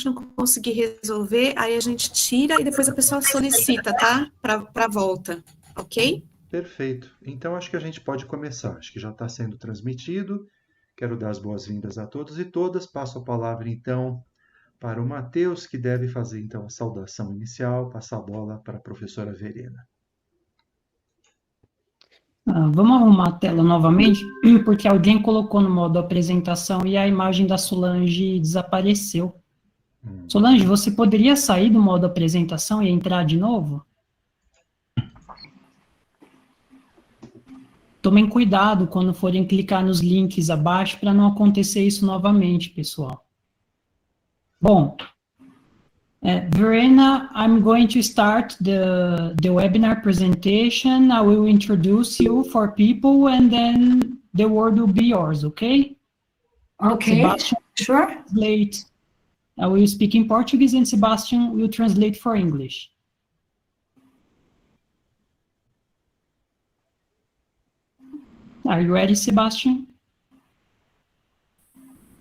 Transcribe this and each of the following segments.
não conseguir resolver, aí a gente tira e depois a pessoa solicita, tá? Para volta, ok? Perfeito. Então, acho que a gente pode começar. Acho que já está sendo transmitido. Quero dar as boas-vindas a todos e todas. Passo a palavra, então, para o Matheus, que deve fazer, então, a saudação inicial. Passar a bola para a professora Verena. Vamos arrumar a tela novamente, porque alguém colocou no modo apresentação e a imagem da Solange desapareceu. Solange, você poderia sair do modo apresentação e entrar de novo? Tomem cuidado quando forem clicar nos links abaixo para não acontecer isso novamente, pessoal. Bom, Verena, I'm going to start the webinar presentation. I will introduce you for people and then the word will be yours, okay? Okay, Sebastian, sure. Translate. I will speak in Portuguese and Sebastian will translate for English. Are you ready, Sebastian?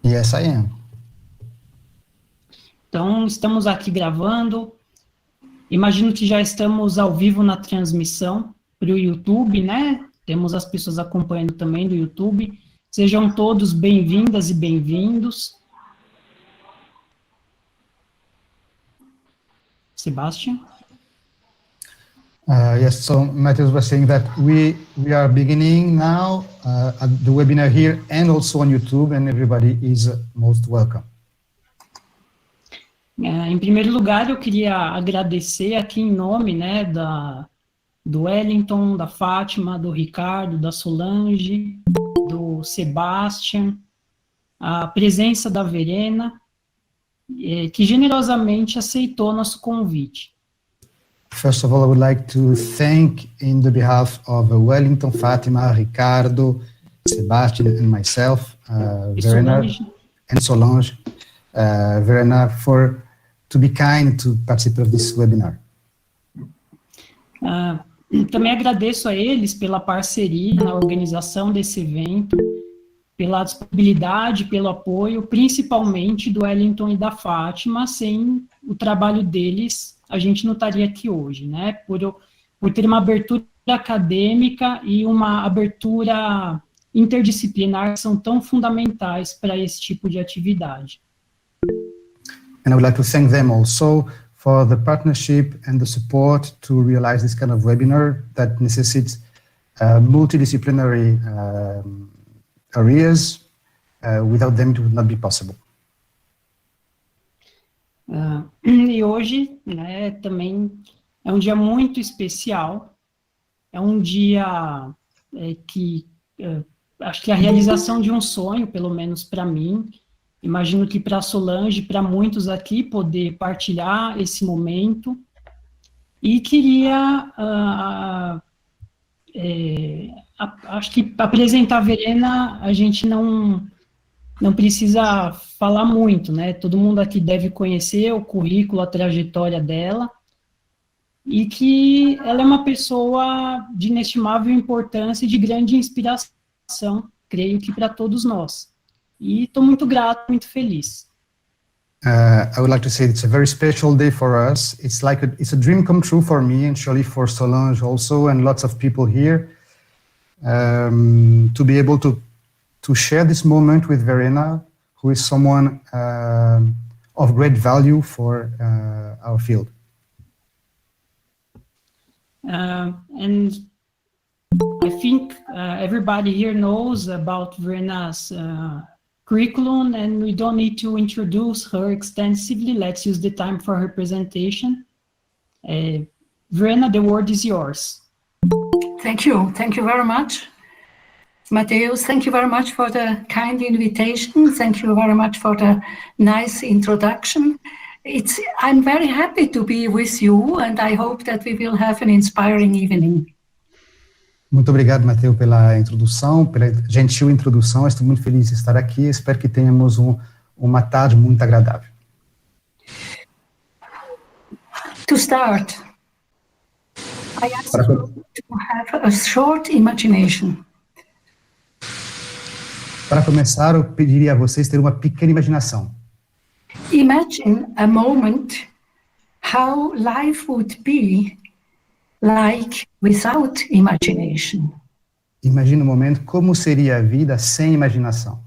Yes, I am. Então, estamos aqui gravando. Imagino que já estamos ao vivo na transmissão para o YouTube, né? Temos as pessoas acompanhando também do YouTube. Sejam todos bem-vindas e bem-vindos. Sebastian? Yes, so Matheus was saying that we are beginning now the webinar here and also on YouTube, and everybody is most welcome. Em primeiro lugar, eu queria agradecer aqui em nome, né, do Wellington, da Fátima, do Ricardo, da Solange, do Sebastian, a presença da Verena, que generosamente aceitou nosso convite. First of all, I would like to thank in the behalf of Wellington, Fátima, Ricardo, Sebastian, and myself, Verena and Solange, Verena, to be kind to participate of this webinar. Também agradeço a eles pela parceria na organização desse evento, pela disponibilidade, pelo apoio, principalmente do Wellington e da Fátima. Sem o trabalho deles, a gente não estaria aqui hoje, né? Por ter uma abertura acadêmica e uma abertura interdisciplinar que são tão fundamentais para esse tipo de atividade. And I would like to thank them also for the partnership and the support to realize this kind of webinar that necessitates multidisciplinary areas. Without them, it would not be possible. E hoje, né, também é um dia muito especial, é um dia que acho que é a realização de um sonho, pelo menos para mim. Imagino que para a Solange, para muitos aqui, poder partilhar esse momento. E queria, acho que apresentar a Verena, a gente não precisa falar muito, né? Todo mundo aqui deve conhecer o currículo, a trajetória dela, e que ela é uma pessoa de inestimável importância e de grande inspiração, creio que para todos nós. E estou muito grato, muito feliz. I would like to say it's a very special day for us. It's a dream come true for me, and surely for Solange also, and lots of people here, to be able to share this moment with Verena, who is someone of great value for our field. And I think everybody here knows about Verena's curriculum, and we don't need to introduce her extensively. Let's use the time for her presentation. Verena, the word is yours. Thank you very much. Matheus, thank you very much for the kind invitation. Thank you very much for the nice introduction. I'm very happy to be with you, and I hope that we will have an inspiring evening. Muito obrigado, Matheus, pela introdução, pela gentil introdução. Estou muito feliz de estar aqui. Espero que tenhamos uma tarde muito agradável. To start, I ask you to have a short imagination. Para começar, eu pediria a vocês ter uma pequena imaginação. Imagine a moment how life would be like without imagination. Imagine um momento como seria a vida sem imaginação.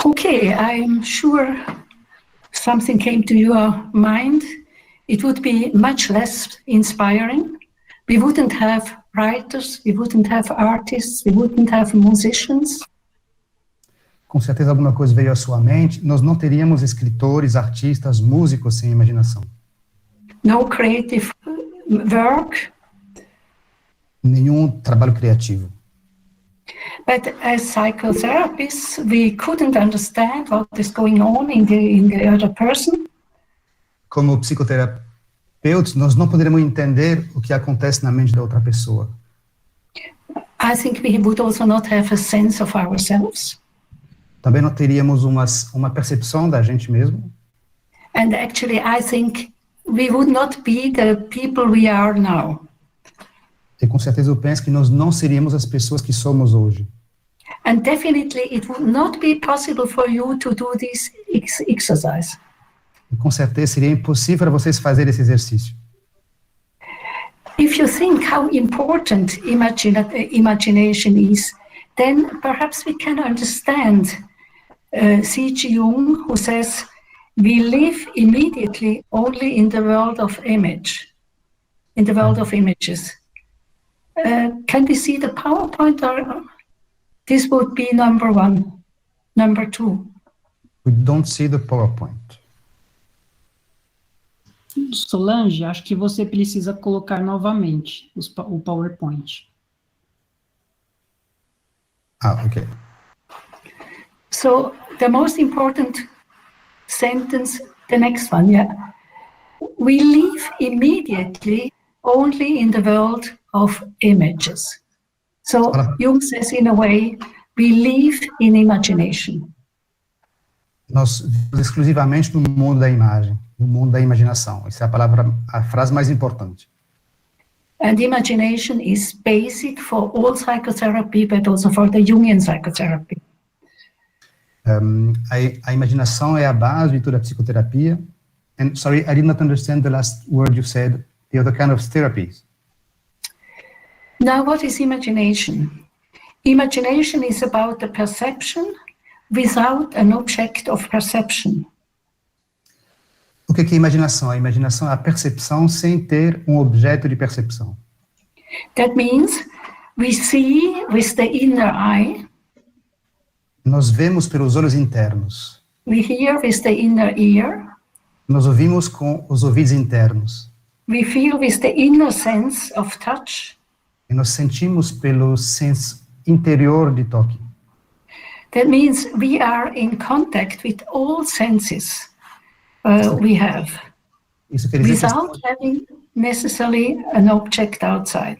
Okay, I'm sure something came to your mind. It would be much less inspiring. We wouldn't have writers, we wouldn't have artists, we wouldn't have musicians. Com certeza alguma coisa veio à sua mente. Nós não teríamos escritores, artistas, músicos sem imaginação. No creative work. Nenhum trabalho criativo. But as psychotherapists, we couldn't understand what is going on in the other person. Como psicoterapeutas, nós não poderíamos entender o que acontece na mente da outra pessoa. I think we would also not have a sense of ourselves. Também não teríamos uma percepção da gente mesmo. And actually, I think we would not be the people we are now. E com certeza eu penso que nós não seríamos as pessoas que somos hoje. And definitely it would not be possible for you to do this exercise. E com certeza seria impossível para vocês fazerem esse exercício. If you think how important imagination is, then perhaps we can understand Jung, who says, we live immediately only in the world of image, in the world of images. Can we see the PowerPoint? Or this would be number 1. Number 2. We don't see the PowerPoint. Solange, acho que você precisa colocar novamente o PowerPoint. Okay. So the most important sentence, the next one, yeah. We live immediately only in the world of images. So Jung says, in a way, we live in imagination. Nós vivemos exclusivamente no mundo da imagem, no mundo da imaginação. Essa é a frase mais importante. And imagination is basic for all psychotherapy, but also for the Jungian psychotherapy. A imaginação é a base de toda a psicoterapia. And sorry, I did not understand the last word you said, the other kind of therapies. Now, what is imagination? Imagination is about the perception without an object of perception. O que é imaginação? A imaginação é a percepção sem ter um objeto de percepção. That means we see with the inner eye. Nós vemos pelos olhos internos. We hear with the inner ear. Nós ouvimos com os ouvidos internos. We feel with the inner sense of touch. E nós sentimos pelo senso interior de toque. That means we are in contact with all senses we have, Isso quer dizer without having necessarily an object outside.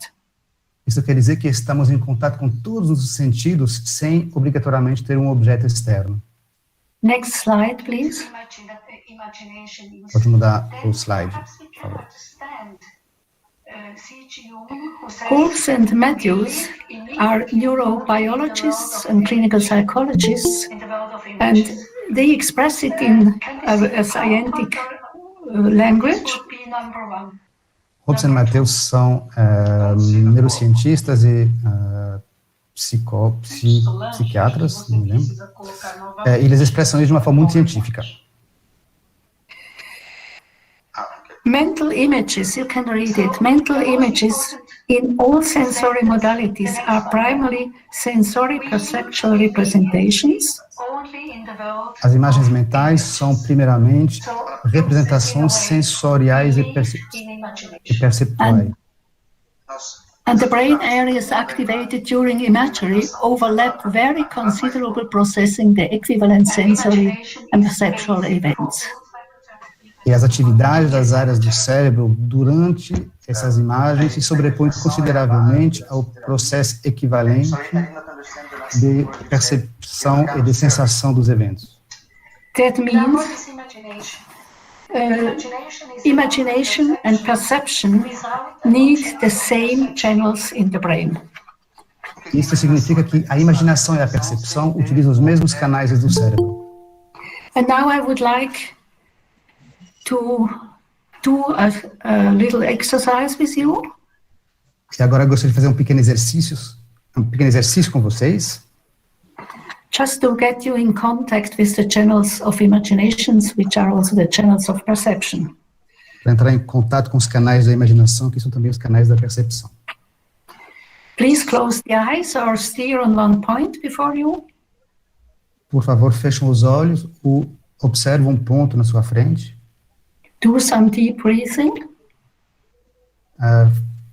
Isso quer dizer que estamos em contato com todos os sentidos sem obrigatoriamente ter um objeto externo. Next slide, please. Pode mudar o slide, por favor. Wolf and Matthews are neurobiologists and clinical psychologists, and they express it in a scientific language. Wolf and Matthews são neurocientistas e psiquiatras, não me lembro. Eles expressam isso de uma forma muito científica. Mental images, you can read it. Mental images in all sensory modalities are primarily sensory perceptual representations. As imagens mentais são primeiramente representações sensoriais e perceptuais. And the brain areas activated during imagery overlap very considerable processing the equivalent sensory and perceptual events. E as atividades das áreas do cérebro durante essas imagens se sobrepõem consideravelmente ao processo equivalente de percepção e de sensação dos eventos. That means imagination and perception need the same channels in the brain. Isso significa que a imaginação e a percepção utilizam os mesmos canais do cérebro. And now I would like to do a little exercise with you. E agora eu gostaria de fazer um pequeno exercício com vocês. Just to get you in contact with the channels of imaginations, which are also the channels of perception. Para entrar em contato com os canais da imaginação, que são também os canais da percepção. Please close the eyes or steer on one point before you. Por favor, fechem os olhos, observe um ponto na sua frente. Do some deep breathing.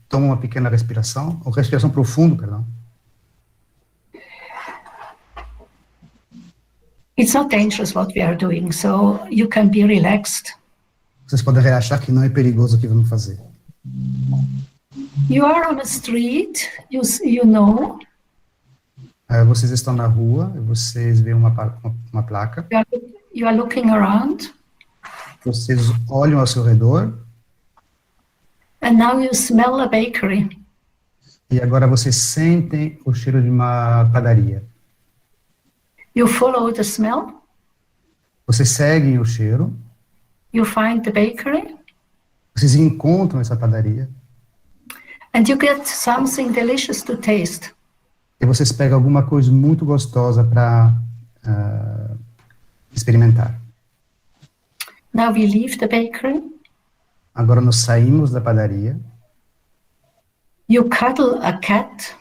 Toma uma pequena respiração, ou respiração profunda, perdão. It's not dangerous what we are doing, so you can be relaxed. Vocês podem relaxar que não é perigoso o que vamos fazer. You are on a street, you know. Vocês estão na rua, vocês veem uma placa. You are looking around. Vocês olham ao seu redor. And now you smell a bakery. E agora vocês sentem o cheiro de uma padaria. You follow the smell. Vocês seguem o cheiro. You find the bakery. Vocês encontram essa padaria. And you get something delicious to taste. E vocês pegam alguma coisa muito gostosa para experimentar. Now we leave the bakery. Agora nós saímos da padaria. You cuddle a cat.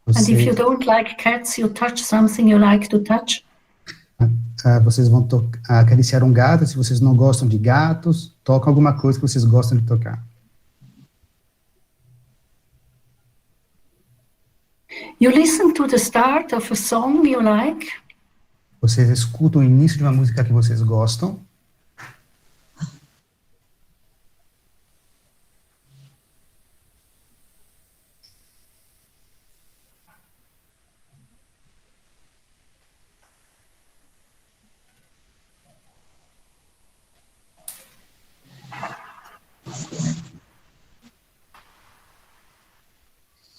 And if you don't like cats, you touch something you like to touch. Vocês vão acariciar um gato. Se vocês não gostam de gatos, tocam alguma coisa que vocês gostam de tocar. You listen to the start of a song you like. Vocês escutam o início de uma música que vocês gostam.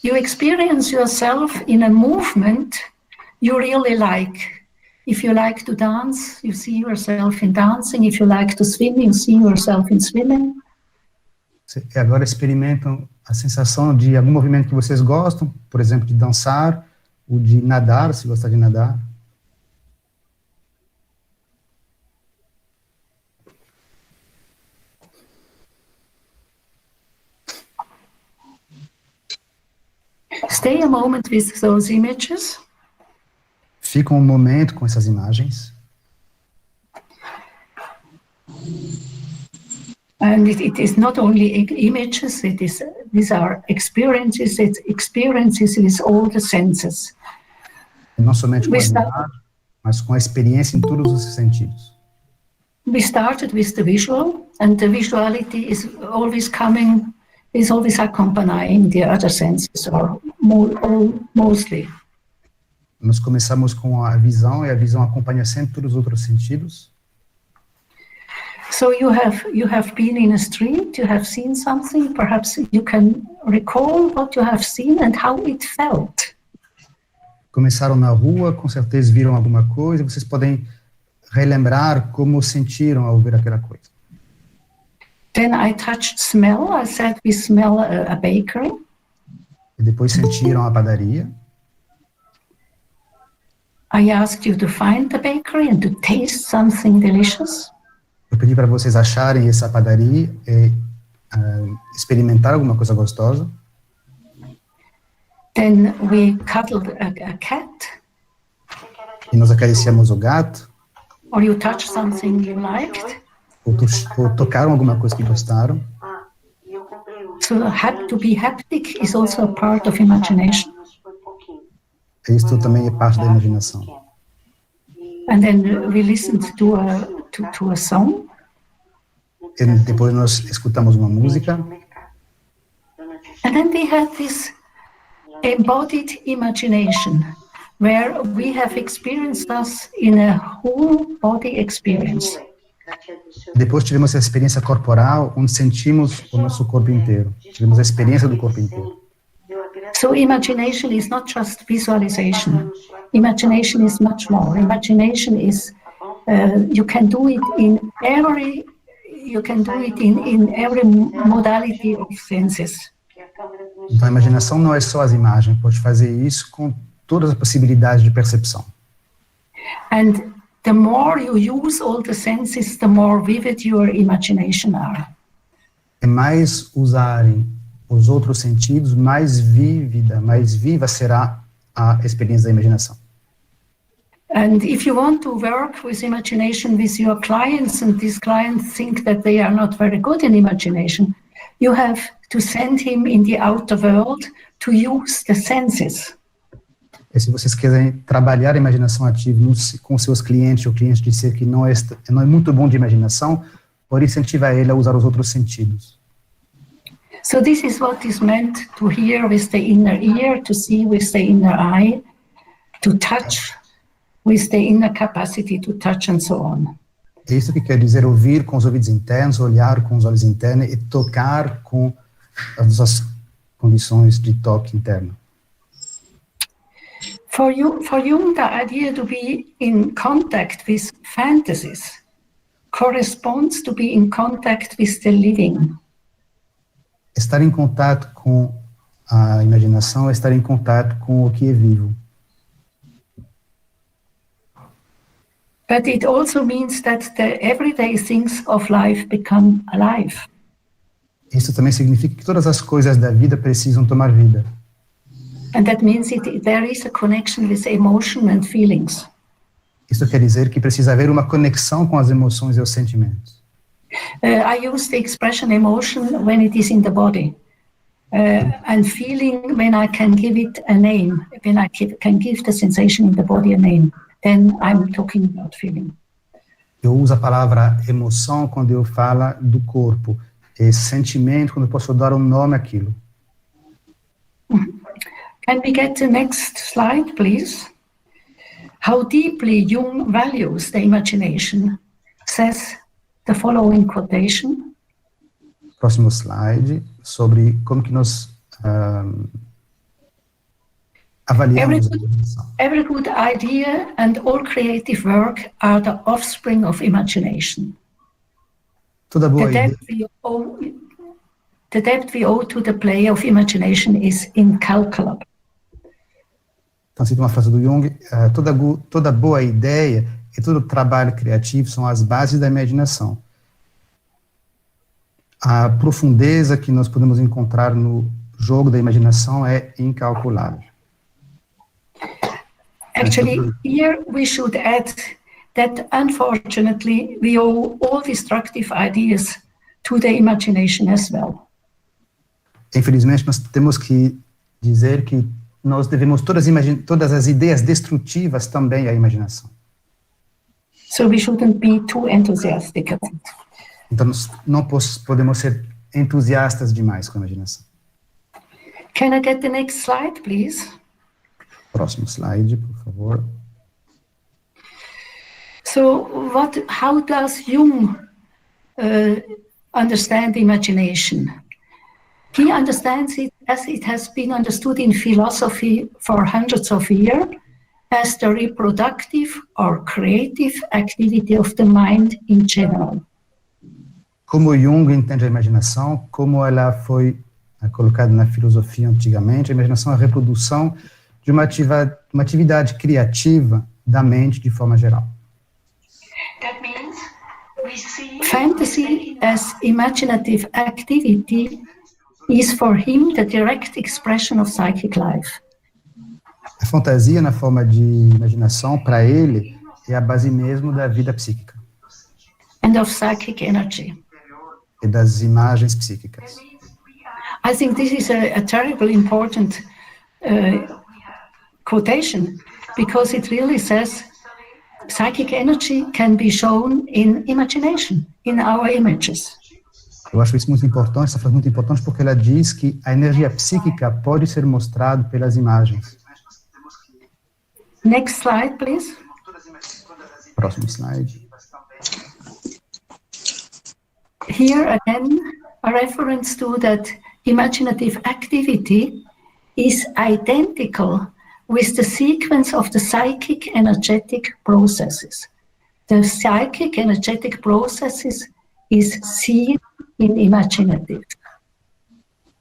You experience yourself in a movement you really like. If you like to dance, you see yourself in dancing. If you like to swim, you see yourself in swimming. E agora experimentam a sensação de algum movimento que vocês gostam, por exemplo, de dançar, ou de nadar, se gostar de nadar. Stay a moment with those images. Fica um momento com essas imagens. And it is not only images, these are experiences, it's experiences with all the senses. Não somente com a imagem, mas com a experiência em todos os sentidos. We started with the visual, and the visuality is always accompanying the other senses, or mostly. Nós começamos com a visão, e a visão acompanha sempre todos os outros sentidos. So you have been in a street, you have seen something, perhaps you can recall what you have seen and how it felt. Começaram na rua, com certeza viram alguma coisa, vocês podem relembrar como sentiram ao ver aquela coisa. Then I touched smell, I said we smell a bakery. E depois sentiram a padaria. I asked you to find the bakery and to taste something delicious. Eu pedi para vocês acharem essa padaria e experimentar alguma coisa gostosa. Then we cuddled a cat. E nós acariciamos o gato. Or you touched something you liked. Ou tocaram alguma coisa que gostaram. So to be haptic is also a part of imagination. Isto também é parte da imaginação. And then we listened to a song. E depois nós escutamos uma música. And then we had this embodied imagination, where we have experienced us in a whole body experience. Depois tivemos a experiência corporal, onde sentimos o nosso corpo inteiro. Tivemos a experiência do corpo inteiro. So imagination is not just visualization. Imagination is much more. Imagination is you can do it in every modality of senses. Então, a imaginação não é só as imagens, pode fazer isso com todas as possibilidades de percepção. And the more you use all the senses, the more vivid your imagination are. E mais usarem os outros sentidos, mais viva será a experiência da imaginação. And if you want to work with imagination with your clients, and these clients think that they are not very good in imagination, you have to send him in the outer world to use the senses. E se vocês quiserem trabalhar a imaginação ativa com seus clientes, ou o cliente disser que não é muito bom de imaginação, pode incentivar ele a usar os outros sentidos. So this is what is meant to hear with the inner ear, to see with the inner eye, to touch with the inner capacity to touch and so on. É isso que quer dizer ouvir com os ouvidos internos, olhar com os olhos internos e tocar com as nossas condições de toque interno. For Jung, the idea to be in contact with fantasies corresponds to be in contact with the living. Estar em contato com a imaginação é estar em contato com o que é vivo. But it also means that the everyday things of life become alive. Isso também significa que todas as coisas da vida precisam tomar vida. And that means there is a connection with emotion and feelings. Isso quer dizer que precisa haver uma conexão com as emoções e os sentimentos. I use the expression emotion when it is in the body. And feeling when I can give it a name, when I can give the sensation in the body a name, then I'm talking about feeling. Eu uso a palavra emoção quando eu falo do corpo, e sentimento quando eu posso dar um nome àquilo. Can we get the next slide, please? How deeply Jung values the imagination, says the following quotation. Próximo slide, sobre como que nós avaliamos a imaginação. Every good idea and all creative work are the offspring of imagination. Toda boa ideia. The depth we owe to the play of imagination is incalculable. Então, cito uma frase do Jung, toda boa ideia e todo trabalho criativo são as bases da imaginação. A profundeza que nós podemos encontrar no jogo da imaginação é incalculável. Actually, here we should add that unfortunately we owe all destructive ideas to the imagination as well. Infelizmente, nós temos que dizer que nós devemos todas as ideias destrutivas também à imaginação. So we shouldn't be too enthusiastic about it. Então, nós não podemos ser entusiastas demais com a imaginação. Can I get the next slide, please? Próximo slide, por favor. So how does Jung understand imagination? He understands it as it has been understood in philosophy for hundreds of years, as the reproductive or creative activity of the mind in general. Como Jung entende a imaginação, como ela foi colocada na filosofia antigamente, a imaginação é a reprodução de uma atividade criativa da mente de forma geral. That means we see fantasy as imaginative activity is for him the direct expression of psychic life. A fantasia na forma de imaginação, para ele, é a base mesmo da vida psíquica. And of psychic energy. E das imagens psíquicas. I think this is a terribly important quotation, because it really says psychic energy can be shown in imagination, in our images. Eu acho isso muito importante, essa frase muito importante, porque ela diz que a energia psíquica pode ser mostrada pelas imagens. Next slide, please. Próximo slide. here again, a reference to that imaginative activity is identical with the sequence of the psychic energetic processes. The psychic energetic processes is seen in imaginative.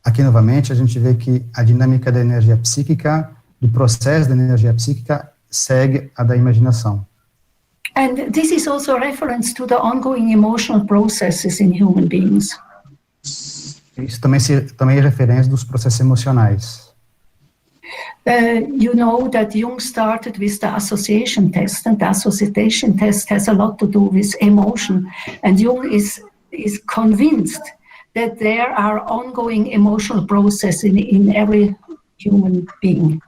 Aqui, novamente, a gente vê que a dinâmica da energia psíquica, do processo da energia psíquica, segue a da imaginação. And this is also a reference to the ongoing emotional processes in human beings. Isso também é referência dos processos emocionais. You know that Jung started with the association test, and the association test has a lot to do with emotion. And Jung is convinced that there are ongoing emotional processes in every human being.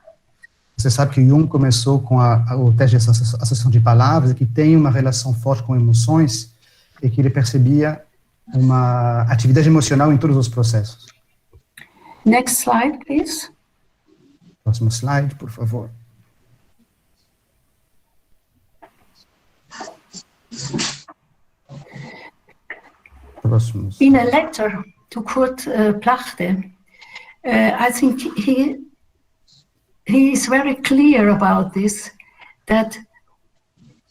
Você sabe que Jung começou com o teste de associação de palavras, que tem uma relação forte com emoções, e que ele percebia uma atividade emocional em todos os processos. Next slide, please. Próximo slide, por favor. Próximo. In a letter to Kurt Plachte, I think he is very clear about this, that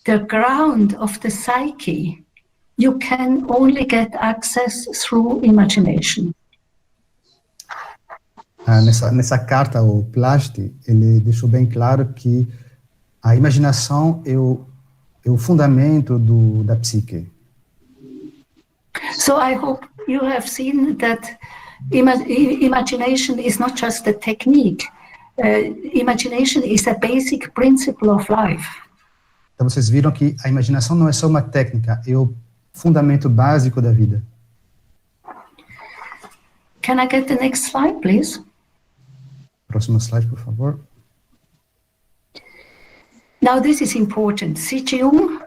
the ground of the psyche, you can only get access through imagination. Nessa carta, o Plachte, ele deixou bem claro que a imaginação é o fundamento da psique. So I hope you have seen that imagination is not just a technique. Imagination is a basic principle of life. Então vocês viram que a imaginação não é só uma técnica, é o fundamento básico da vida. Can I get the next slide, please? Próximo slide, por favor. Now this is important. Jung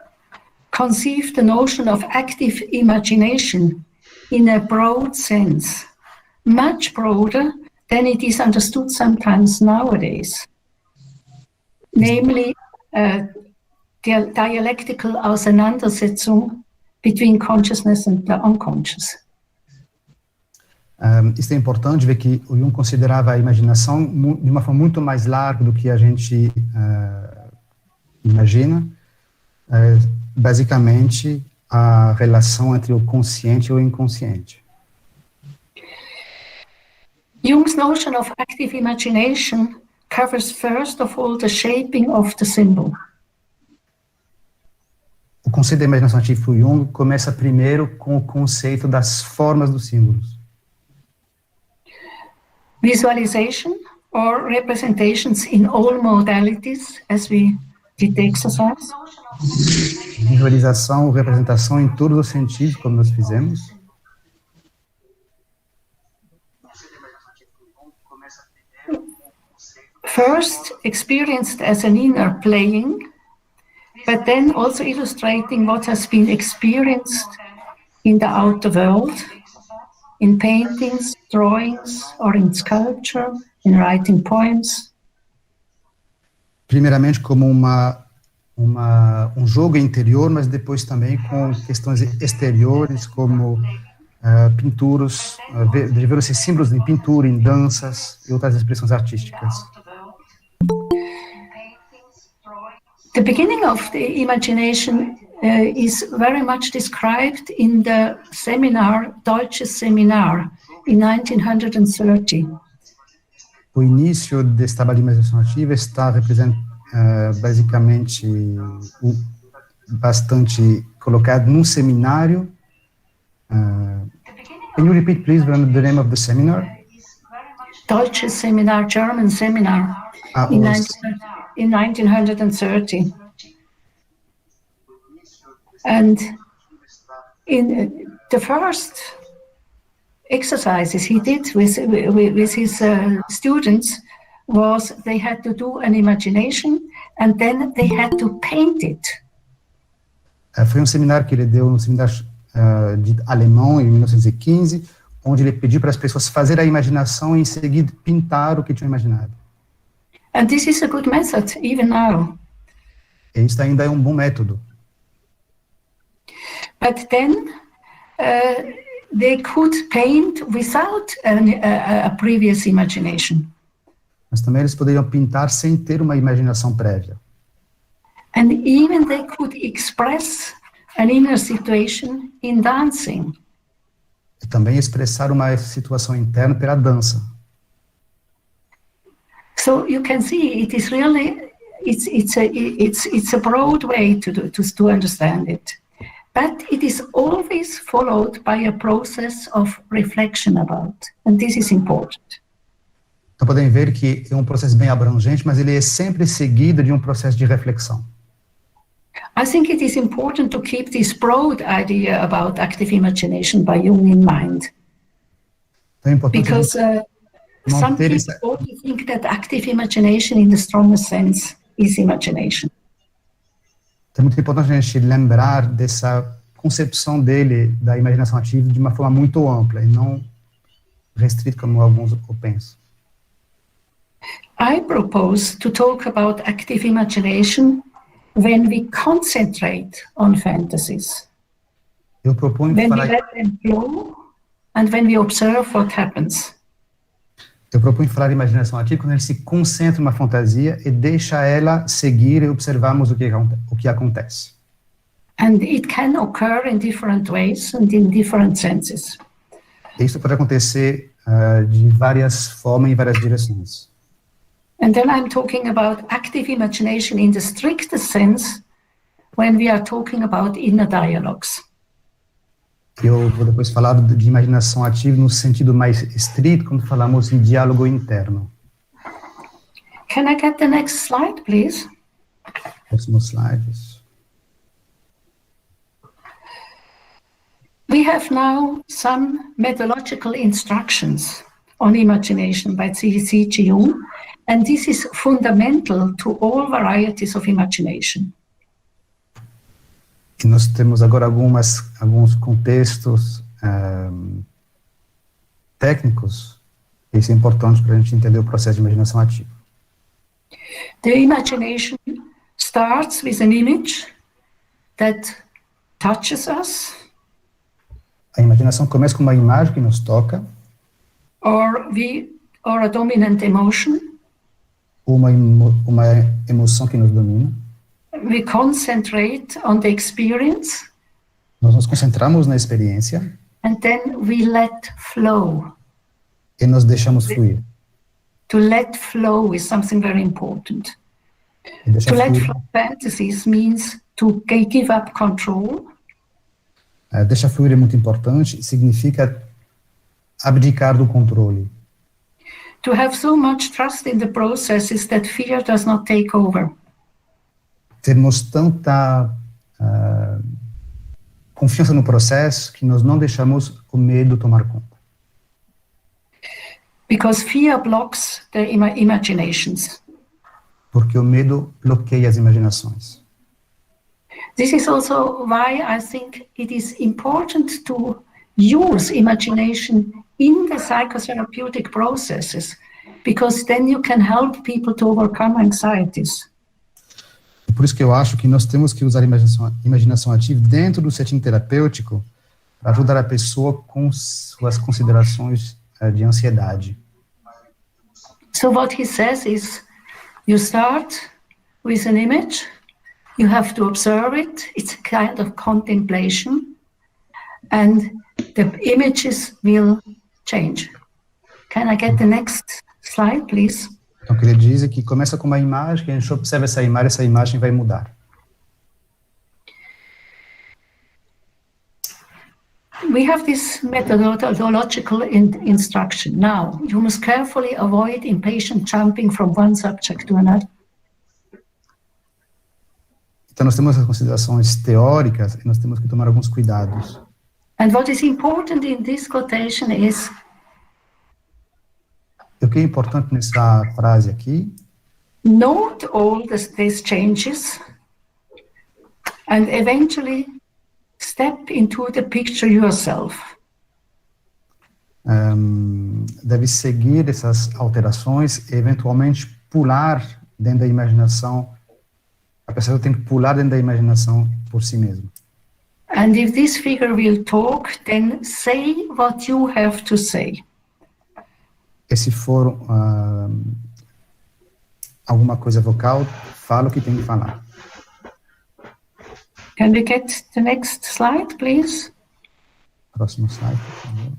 conceived the notion of active imagination in a broad sense, much broader than it is understood sometimes nowadays. Namely, the dialectical Auseinandersetzung between consciousness and the unconscious. Isso é importante ver que o Jung considerava a imaginação de uma forma muito mais larga do que a gente imagina. Basicamente, a relação entre o consciente e o inconsciente. Jung's notion of active imagination covers first of all the shaping of the symbol. O conceito da imaginação ativa para o Jung começa primeiro com o conceito das formas dos símbolos. Visualization or representations in all modalities, as we did the exercise. Visualização, representação em todos os sentidos, como nós fizemos. First, experienced as an inner playing, but then also illustrating what has been experienced in the outer world, in paintings, drawings, or in sculpture, in writing poems. Primeiramente como um jogo interior, mas depois também com questões exteriores, como pinturas, ver esses símbolos em pintura, em danças e outras expressões artísticas. The beginning of the imagination is very much described in the seminar, Deutsches Seminar, in 1930. O início desse trabalho de imaginação ativa está basicamente bastante colocado num seminário. Can you repeat, please, the name of the seminar? Deutsches Seminar, German seminar, in 1930. And in the first exercises he did with his students was they had to do an imagination and then they had to paint it. Foi seminário que ele deu no seminário de alemão em 1915, onde ele pediu para as pessoas fazer a imaginação e em seguida pintar o que tinham imaginado. And this is a good method even now. E isso ainda é um bom método. But then they could paint without a previous imagination. Mas também eles poderiam pintar sem ter uma imaginação prévia. And even they could express an inner situation in dancing. E também expressar uma situação interna pela dança. So you can see it is really it's a broad way to understand it, but it is always followed by a process of reflection about, and this is important. Então podem ver que é um processo bem abrangente, mas ele é sempre seguido de um processo de reflexão. I think it is important to keep this broad idea about active imagination by Jung in mind. Então é importante Because some people only think that active imagination in the strongest sense is imagination. É muito importante a gente lembrar dessa concepção dele, da imaginação ativa, de uma forma muito ampla, e não restrita como alguns pensam. I propose to talk about active imagination when we concentrate on fantasies. Eu proponho when falar... we let them flow and when we observe what happens. Eu proponho falar de imaginação ativa quando ele se concentra em uma fantasia e deixa ela seguir e observarmos o que acontece. And it can occur in different ways and in different senses. Isso pode acontecer de várias formas e várias direções. And then I'm talking about active imagination in the strictest sense when we are talking about inner dialogues. Eu vou depois falar de imaginação ativa no sentido mais estrito, quando falamos em diálogo interno. Can I get the next slide, please? Próximos slides. We have now some methodological instructions on imagination by C.G. Jung, and this is fundamental to all varieties of imagination. E nós temos agora alguns contextos técnicos, e isso é importante para a gente entender o processo de imaginação ativa. The imagination starts with an image that touches us. A imaginação começa com uma imagem que nos toca. Or a dominant emotion. Uma emoção que nos domina. We concentrate on the experience. Nós nos concentramos na experiência. And then we let flow. E nos deixamos fluir. To let flow is something very important. To let flow fantasies means to give up control. Deixar fluir é muito importante, significa abdicar do controle. To have so much trust in the processes that fear does not take over. Termos tanta confiança no processo que nós não deixamos o medo tomar conta. Because fear blocks the imaginations. Porque o medo bloqueia as imaginações. This is also why I think it is important to use imagination in the psychotherapeutic processes, because then you can help people to overcome anxieties. Por isso que eu acho que nós temos que usar a imaginação ativa dentro do setting terapêutico para ajudar a pessoa com suas considerações de ansiedade. So what he says is, you start with an image, you have to observe it, it's a kind of contemplation, and the images will change. Can I get the next slide, please? Então, o que ele diz é que começa com uma imagem, que a gente observa essa imagem vai mudar. We have this methodological instruction. Now, you must carefully avoid impatient jumping from one subject to another. Então, nós temos as considerações teóricas e nós temos que tomar alguns cuidados. And what is important in this quotation is, o que é importante nessa frase aqui? Note all these changes and eventually step into the picture yourself. Deve seguir essas alterações e eventualmente pular dentro da imaginação. A pessoa tem que pular dentro da imaginação por si mesma. And if this figure will talk, then say what you have to say. E se for alguma coisa vocal, fala o que tem que falar. Can we get the next slide, please? Próximo slide, por favor.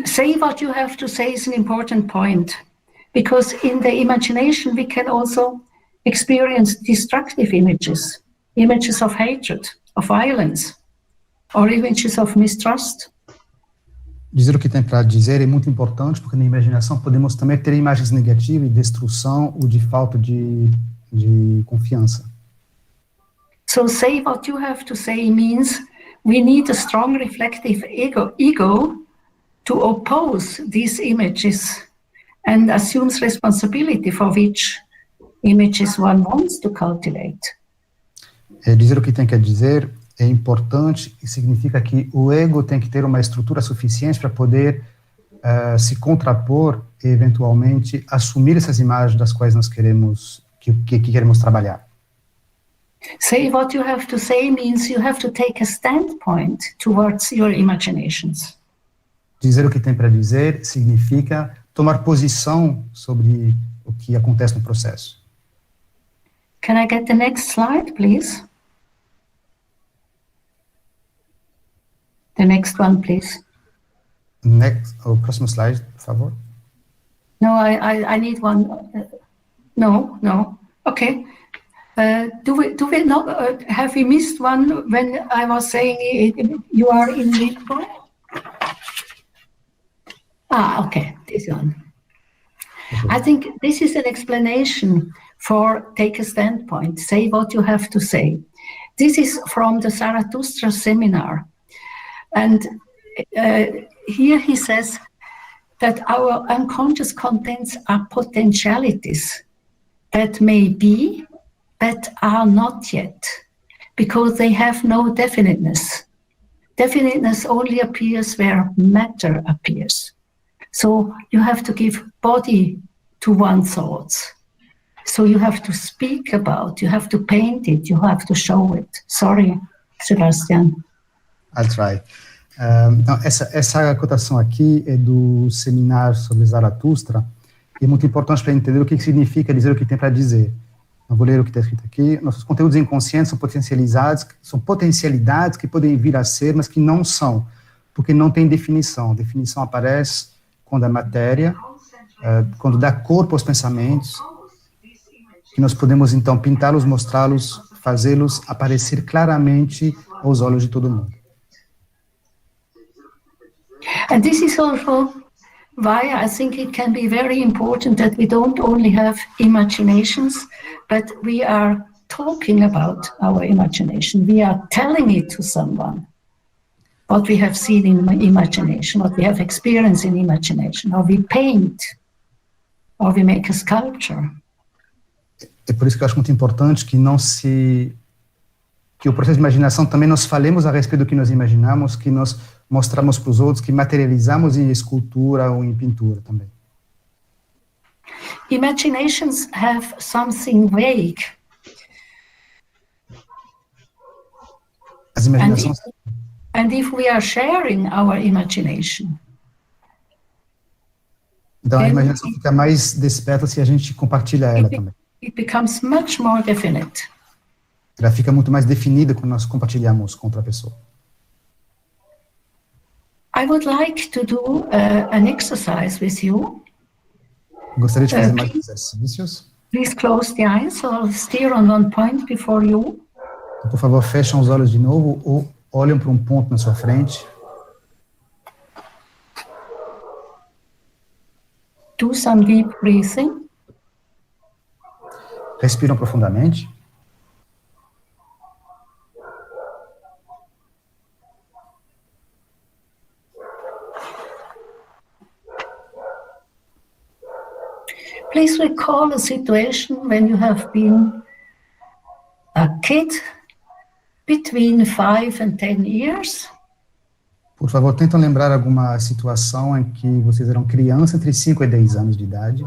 Say what you have to say is an important point, because in the imagination we can also experience destructive images, images of hatred, of violence, or images of mistrust. Dizer o que tem para dizer é muito importante, porque na imaginação podemos também ter imagens negativas, de destruição ou de falta de confiança. So say what you have to say means we need a strong reflective ego to oppose these images and assumes responsibility for which images one wants to cultivate. Dizer o que tem que dizer é importante e significa que o ego tem que ter uma estrutura suficiente para poder se contrapor e, eventualmente, assumir essas imagens das quais nós queremos, que queremos trabalhar. Say what you have to say means you have to take a standpoint towards your imaginations. Dizer o que tem para dizer significa tomar posição sobre o que acontece no processo. Can I get the next slide, please? The next one, please. O próximo slide, por favor. No, I need one. No. Okay. Do we not? Have we missed one when I was saying you are in limbo? Okay, this one. I think this is an explanation for take a standpoint, say what you have to say. This is from the Zarathustra seminar. And here he says that our unconscious contents are potentialities that may be, but are not yet, because they have no definiteness. Definiteness only appears where matter appears. So you have to give body to one's thoughts. So you have to speak about, you have to paint it, you have to show it. Sorry, Sebastian. I'll try. Então, essa cotação aqui é do seminário sobre Zaratustra, e é muito importante para entender o que significa dizer o que tem para dizer. Eu vou ler o que está escrito aqui. Nossos conteúdos inconscientes são potencialidades que podem vir a ser, mas que não são, porque não tem definição. A definição aparece quando a matéria, quando dá corpo aos pensamentos, que nós podemos, então, pintá-los, mostrá-los, fazê-los aparecer claramente aos olhos de todo mundo. And this is also why I think it can be very important that we don't only have imaginations, but we are talking about our imagination. We are telling it to someone, what we have seen in imagination, what we have experienced in imagination, or we paint, or we make a sculpture. É por isso que eu acho muito importante que que o processo de imaginação também nós falemos a respeito do que nós imaginamos, que nós mostramos para os outros, que materializamos em escultura ou em pintura também. Imaginations have something vague. As imaginações... And if we are sharing our imagination, então a imaginação fica mais desperta se a gente compartilha ela também. It becomes much more definite. Ela fica muito mais definida quando nós compartilhamos com outra pessoa. I would like to do an exercise with you. Gostaria de fazer mais exercícios. Please close the eyes or steer on one point before you. Por favor, fechem os olhos de novo ou olhem para um ponto na sua frente. Do some deep breathing. Respiram profundamente. Please recall a situation when you have been a kid between 5 and 10 years. Por favor, tentam lembrar alguma situação em que vocês eram crianças entre 5 e 10 anos de idade.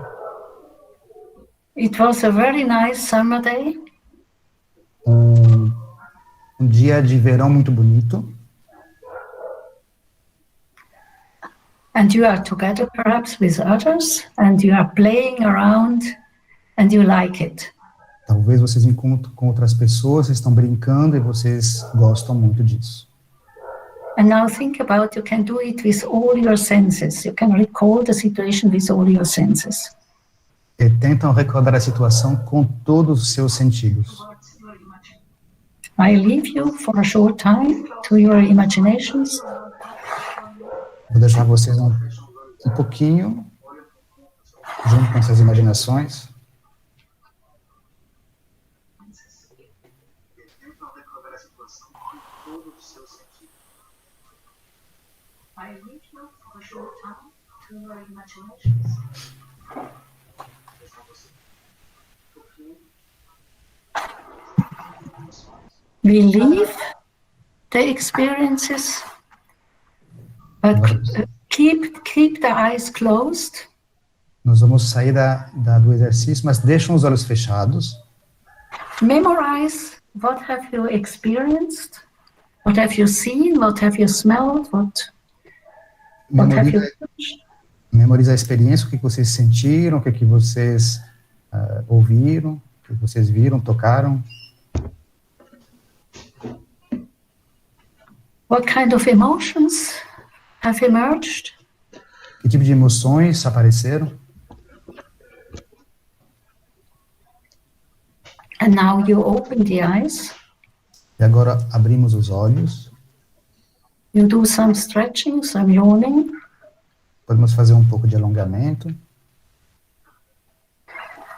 It was a very nice summer day. dia de verão muito bonito. And you are together perhaps with others, and you are playing around, and you like it. Talvez vocês encontrem com outras pessoas, vocês estão brincando e vocês gostam muito disso. And now think about, you can do it with all your senses. You can recall the situation with all your senses. E tentam recordar a situação com todos os seus sentidos. I leave you for a short time to your imaginations. Vou deixar vocês um pouquinho junto com essas imaginações. We leave the experiences, but keep the eyes closed. Nós vamos sair do exercício, mas deixam os olhos fechados. Memorize what have you experienced, what have you seen, what have you smelled, what have you touched. Memoriza a experiência, o que vocês sentiram, o que vocês ouviram, o que vocês viram, tocaram. What kind of emotions have emerged? Que tipo de emoções apareceram? And now you open the eyes. E agora abrimos os olhos. You do some stretching, some yawning. Podemos fazer um pouco de alongamento.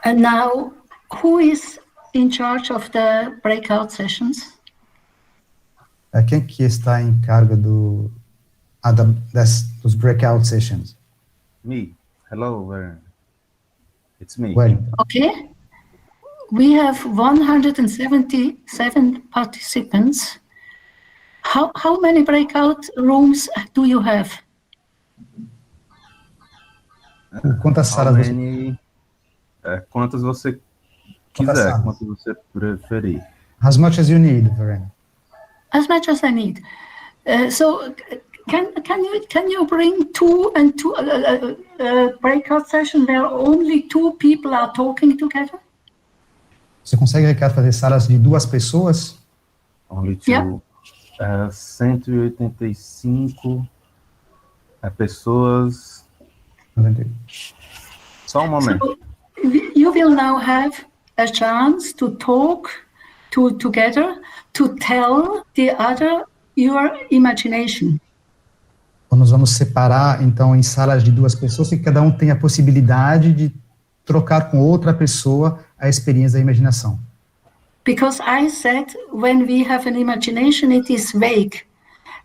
And now, who is in charge of the breakout sessions? Quem que está em cargo dos breakout sessions? Me. Hello, Verena. It's me. Well, Okay. We have 177 participants. How many breakout rooms do you have? quantas How salas você... many, quantas você quiser, quantas você preferir. As much as you need, Verena. As much as I need. So, can you bring two breakout session where only two people are talking together? Você consegue, Ricardo, fazer salas de 2 pessoas? Only two. Yeah. 185 pessoas. 91. Só um momento. So, you will now have a chance to talk together, to tell the other your imagination. Então, nós vamos separar, então, em salas de 2 pessoas, que cada um tem a possibilidade de trocar com outra pessoa a experiência da imaginação. Because I said, when we have an imagination, it is vague.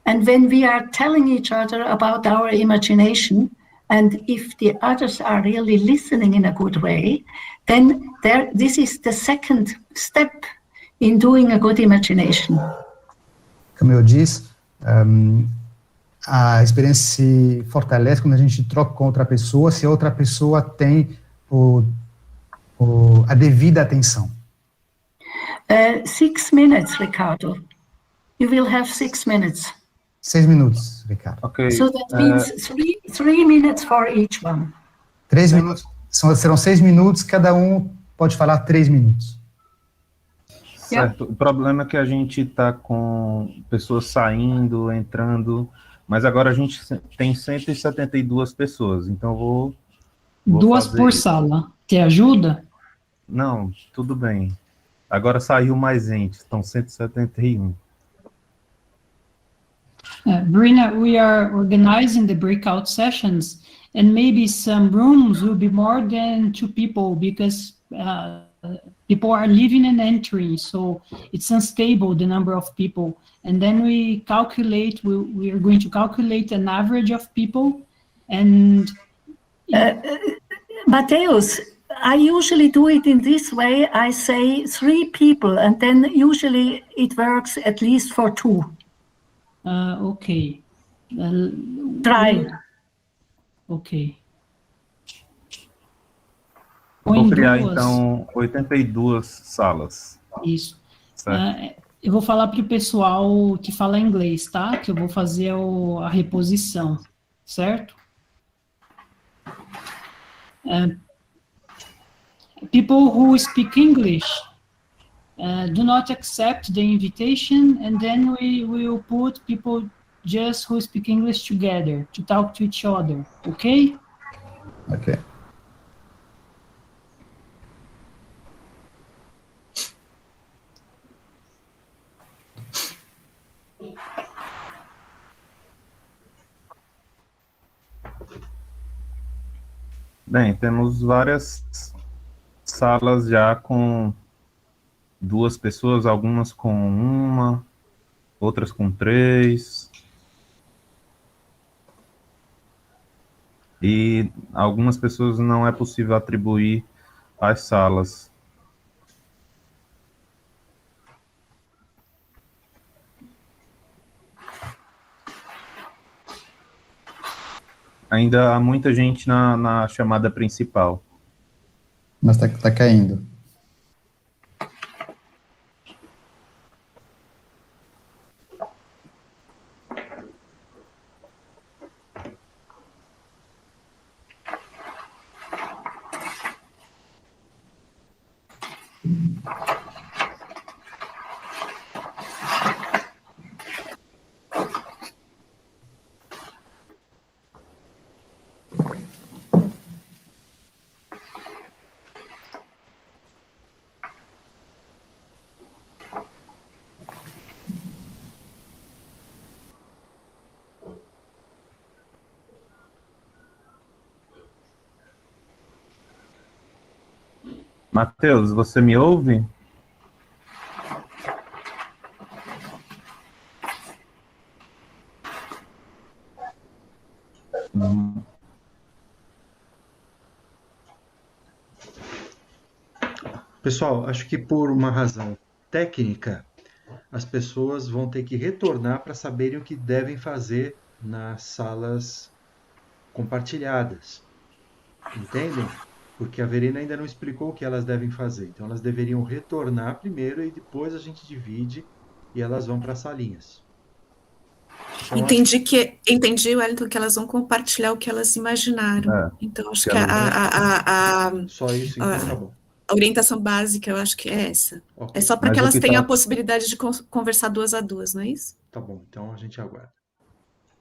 And when we are telling each other about our imagination, and if the others are really listening in a good way, then this is the second step in doing a good imagination. Como eu disse, a experiência se fortalece quando a gente troca com outra pessoa, se a outra pessoa tem a devida atenção. 6 minutes, Ricardo. You will have 6 minutes. 6 minutos, Ricardo. Ok. So that means three minutes for each one. 3 minutos. Serão 6 minutos, cada um pode falar 3 minutos. Certo. O problema é que a gente está com pessoas saindo, entrando, mas agora a gente tem 172 pessoas, então vou 2 fazer por isso. sala. Te ajuda? Não, tudo bem. Agora saiu mais gente, estão 171. Verena, we are organizing the breakout sessions, and maybe some rooms will be more than 2 people because people are leaving and entering, so it's unstable, the number of people. And then we calculate, we are going to calculate an average of people, and... Mateus, I usually do it in this way. I say 3 people, and then usually it works at least for 2. Okay. Try. Ok. Vou criar, 2. então, 82 salas. Isso. Certo. Eu vou falar para o pessoal que fala inglês, tá? Que eu vou fazer a reposição, certo? People who speak English do not accept the invitation, and then we will put people just who speak English together to talk to each other, okay? Okay. Bem, temos várias salas já com 2 pessoas, algumas com 1, outras com 3. E algumas pessoas não é possível atribuir as salas. Ainda há muita gente na chamada principal. Mas tá caindo. Matheus, você me ouve? Pessoal, acho que por uma razão técnica, as pessoas vão ter que retornar para saberem o que devem fazer nas salas compartilhadas. Entendem? Porque a Verena ainda não explicou o que elas devem fazer. Então elas deveriam retornar primeiro e depois a gente divide e elas vão para as salinhas. Então, Entendi, Wellington, que elas vão compartilhar o que elas imaginaram. Então, acho que só isso, então tá bom. a orientação básica, eu acho que é essa. Okay. É só para que elas tenham a possibilidade de conversar 2 a 2, não é isso? Tá bom, então a gente aguarda.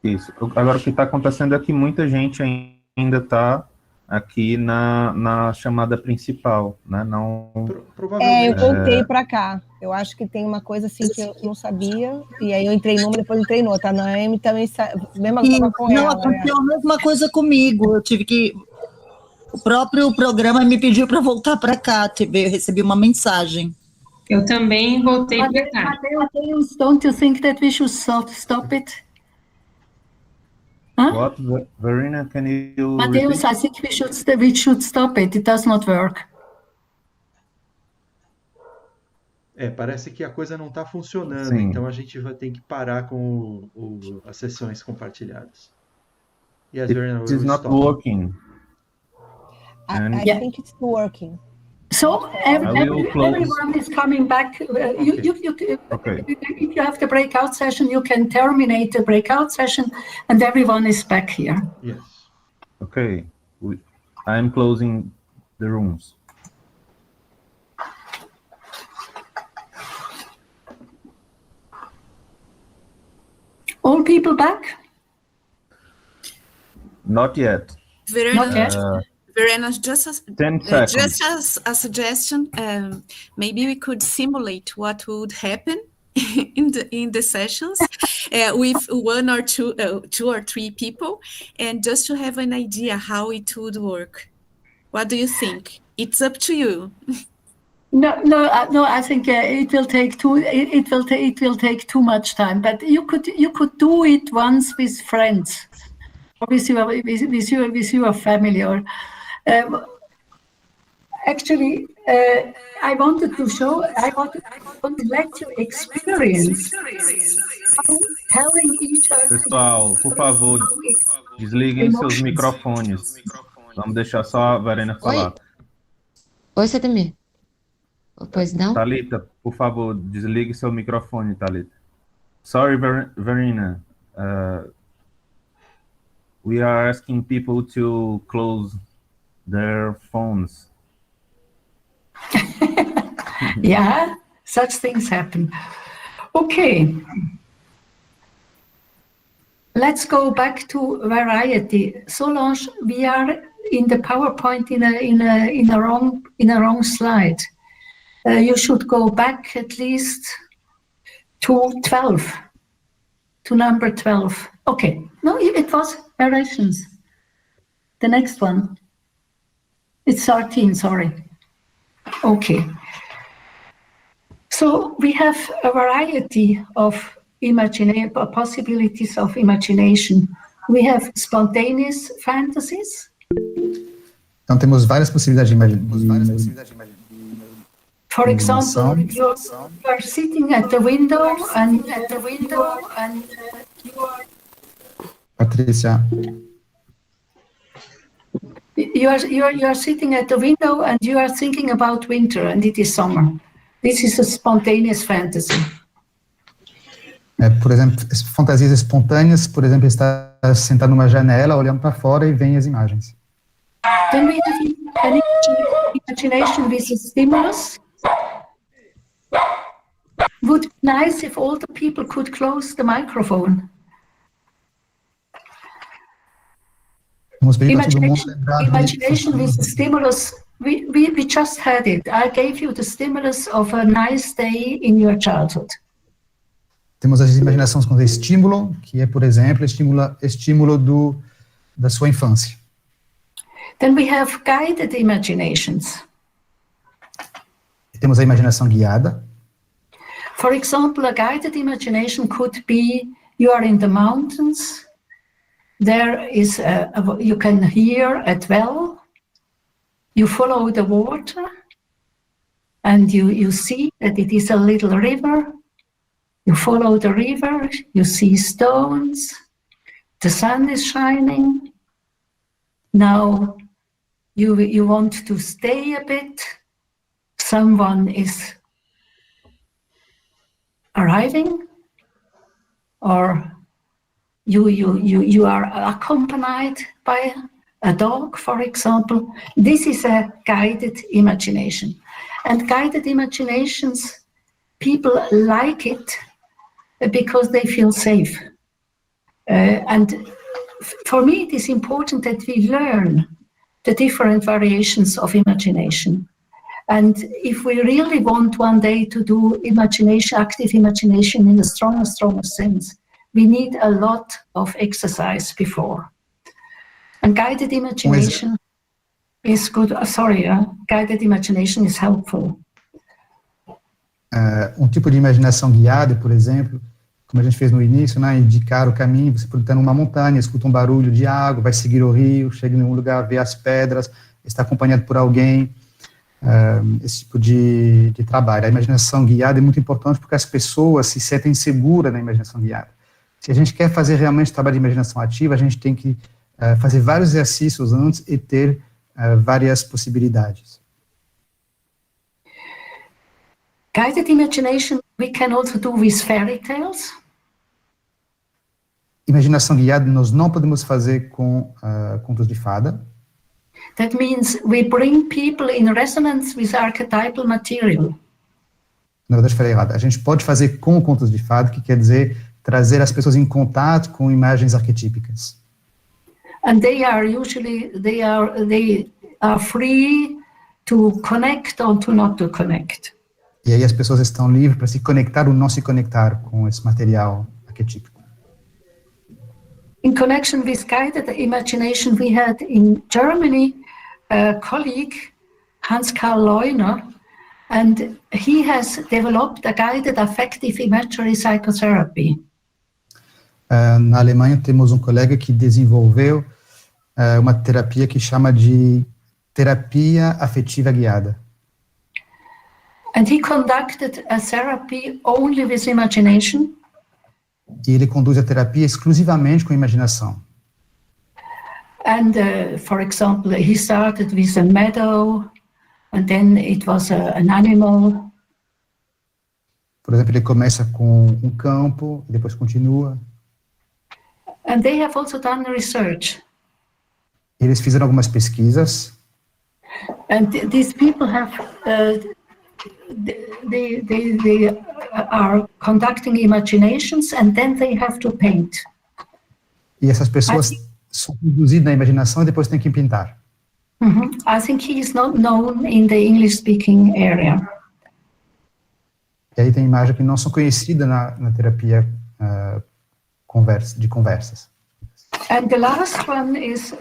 Isso. Agora, o que está acontecendo é que muita gente ainda está aqui na chamada principal, né? Não... Provavelmente. Eu voltei para cá. Eu acho que tem uma coisa assim que eu não sabia, e aí eu entrei numa, depois entrei noutra. Tá? Na Amy também, mesma coisa com ela. Não, aconteceu a mesma coisa comigo. Eu tive que... O próprio programa me pediu para voltar para cá. Eu recebi uma mensagem. Eu também voltei para cá. Mateus, don't you think that we should stop it? Huh? What, Verena? Can you Mateus, I think we should stop it. It does not work. Parece que a coisa não está funcionando, Sim. Então a gente vai ter que parar com as sessões compartilhadas. Yes, Verena, it is not working. I think it's working. So everyone is coming back. Okay. If you have the breakout session, you can terminate the breakout session, and everyone is back here. Yes. Okay. I am closing the rooms. All people back? Not yet. Verena, just 10 seconds. Just as a suggestion, maybe we could simulate what would happen in the sessions with 1 or 2 or 3 people, and just to have an idea how it would work. What do you think? It's up to you. No. I think it will take too much time. But you could do it once with friends, or with your family, or. Actually, I wanted to let you experience telling each other. Pessoal, por favor, desliguem seus microfones. Vamos deixar só a Verena falar. Oi, CTM. Pois não? Thalita, por favor, desligue seu microfone, Thalita. Sorry, Verena. We are asking people to close their phones. Yeah, such things happen. Okay. Let's go back to variety. Solange, we are in the PowerPoint in a wrong slide. You should go back at least to 12, to number 12. Okay, no, it was variations. The next one. It's 13, sorry. Okay. So we have a variety of possibilities of imagination. We have spontaneous fantasies. Então temos várias possibilidades de imaginação. For example, you are sitting at the window and you are. Patrícia. You are sitting at the window and you are thinking about winter and it is summer. This is a spontaneous fantasy. Por exemplo, fantasias espontâneas, por exemplo, estar sentado numa janela, olhando para fora e vem as imagens. Then we have an imagination with a stimulus. Would be nice if all the people could close the microphone. Imagination with a stimulus. We just had it. I gave you the stimulus of a nice day in your childhood. Temos as imaginações com estímulo, que é, por exemplo, estímulo da sua infância. Then we have guided imaginations. E temos a imaginação guiada. For example, a guided imagination could be you are in the mountains. There is you can hear a well. You follow the water, and you see that it is a little river. You follow the river, you see stones, the sun is shining. Now you want to stay a bit. Someone is arriving, or you are accompanied by a dog, for example. This is a guided imagination. And guided imaginations, people like it because they feel safe. And for me, it is important that we learn the different variations of imagination. And if we really want one day to do imagination, active imagination in a stronger sense, we need a lot of exercise before. And guided imagination is good. Guided imagination is helpful. Tipo de imaginação guiada, por exemplo, como a gente fez no início, né, indicar o caminho, você pode estar numa montanha, escuta um barulho de água, vai seguir o rio, chega em um lugar, vê as pedras, está acompanhado por alguém, esse tipo de trabalho. A imaginação guiada é muito importante porque as pessoas se sentem seguras na imaginação guiada. Se a gente quer fazer realmente trabalho de imaginação ativa, a gente tem que fazer vários exercícios antes e ter várias possibilidades. Guided imagination we can also do with fairy tales. Imaginação guiada nós não podemos fazer com contos de fada. That means we bring people in resonance with archetypal material. Na verdade, falei errado. A gente pode fazer com contos de fada, que quer dizer trazer as pessoas em contato com imagens arquetípicas. And they are free to connect or to not to connect. E aí as pessoas estão livres para se conectar ou não se conectar com esse material arquetípico. In connection with guided imagination, we had in Germany a colleague, Hans-Karl Leuner, and he has developed a guided affective imagery psychotherapy. Na Alemanha temos um colega que desenvolveu uma terapia que chama de terapia afetiva guiada. And he conducted a therapy only with imagination. E ele conduz a terapia exclusivamente com imaginação. And for example, he started with a meadow, and then it was an animal. Por exemplo, ele começa com um campo, e depois continua. And they have also done research. Eles fizeram algumas pesquisas. And these people have, they are conducting imaginations, and then they have to paint. E essas pessoas são conduzidas na imaginação e depois têm que pintar. I think he is not known in the English-speaking area. E aí tem imagens que não são conhecidas na terapia de conversas. And the last one is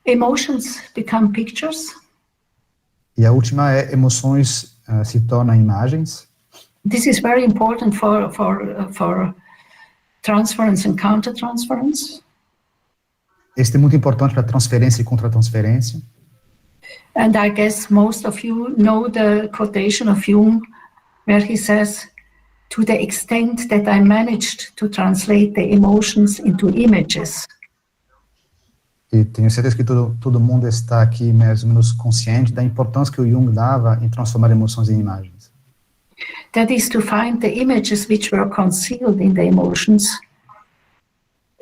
emotions become pictures. E a última é emoções se tornam imagens. This is very important for transference and countertransference. Este é muito importante para transferência e contra-transferência. And I guess most of you know the quotation of Jung, where he says, "To the extent that I managed to translate the emotions into images." E tenho certeza que todo mundo está aqui mais ou menos consciente da importância que o Jung dava em transformar emoções em imagens. That is to find the images which were concealed in the emotions,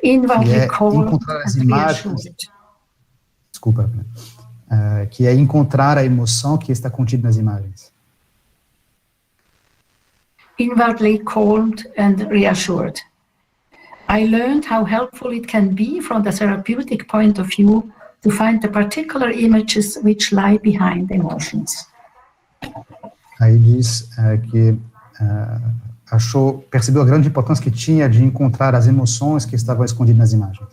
inwardly called encontrar as and imagens. reassured. Desculpa. Que é encontrar a emoção que está contida nas imagens. Inwardly called and reassured. I learned how helpful it can be from the therapeutic point of view to find the particular images which lie behind emotions. Aí diz que percebeu a grande importância que tinha de encontrar as emoções que estavam escondidas nas imagens.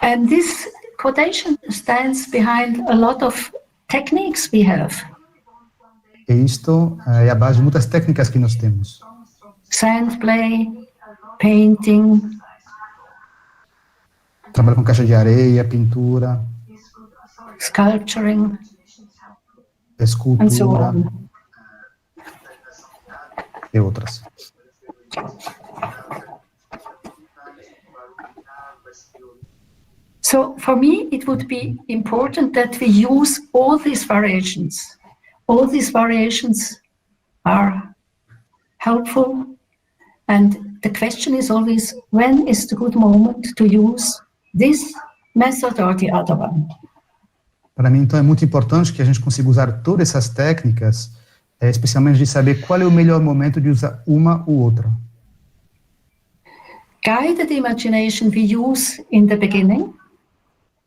And this quotation stands behind a lot of techniques we have. E isto é a base de muitas técnicas que nós temos. Sand play, painting. Trabalho com caixa de areia, pintura. Sculpturing. Escultura. And so on. E outras. So for me, it would be important that we use all these variations. All these variations are helpful, and the question is always, when is the good moment to use this method or the other one? Para mim, então, é muito importante que a gente consiga usar todas essas técnicas, especialmente de saber qual é o melhor momento de usar uma ou outra. Guided imagination we use in the beginning.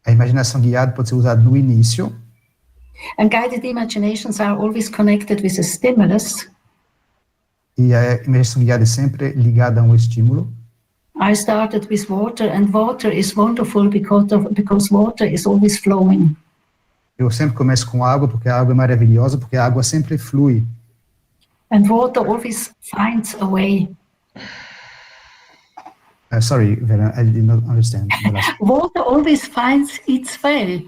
A imaginação guiada pode ser usada no início. And guided imaginations are always connected with a stimulus. E a imaginação guiada é sempre ligada a um estímulo. I started with water, and water is wonderful because water is always flowing. Eu sempre começo com água, porque a água é maravilhosa, porque a água sempre flui. And water always finds a way. Sorry, Verena, I did not understand. Water always finds its way,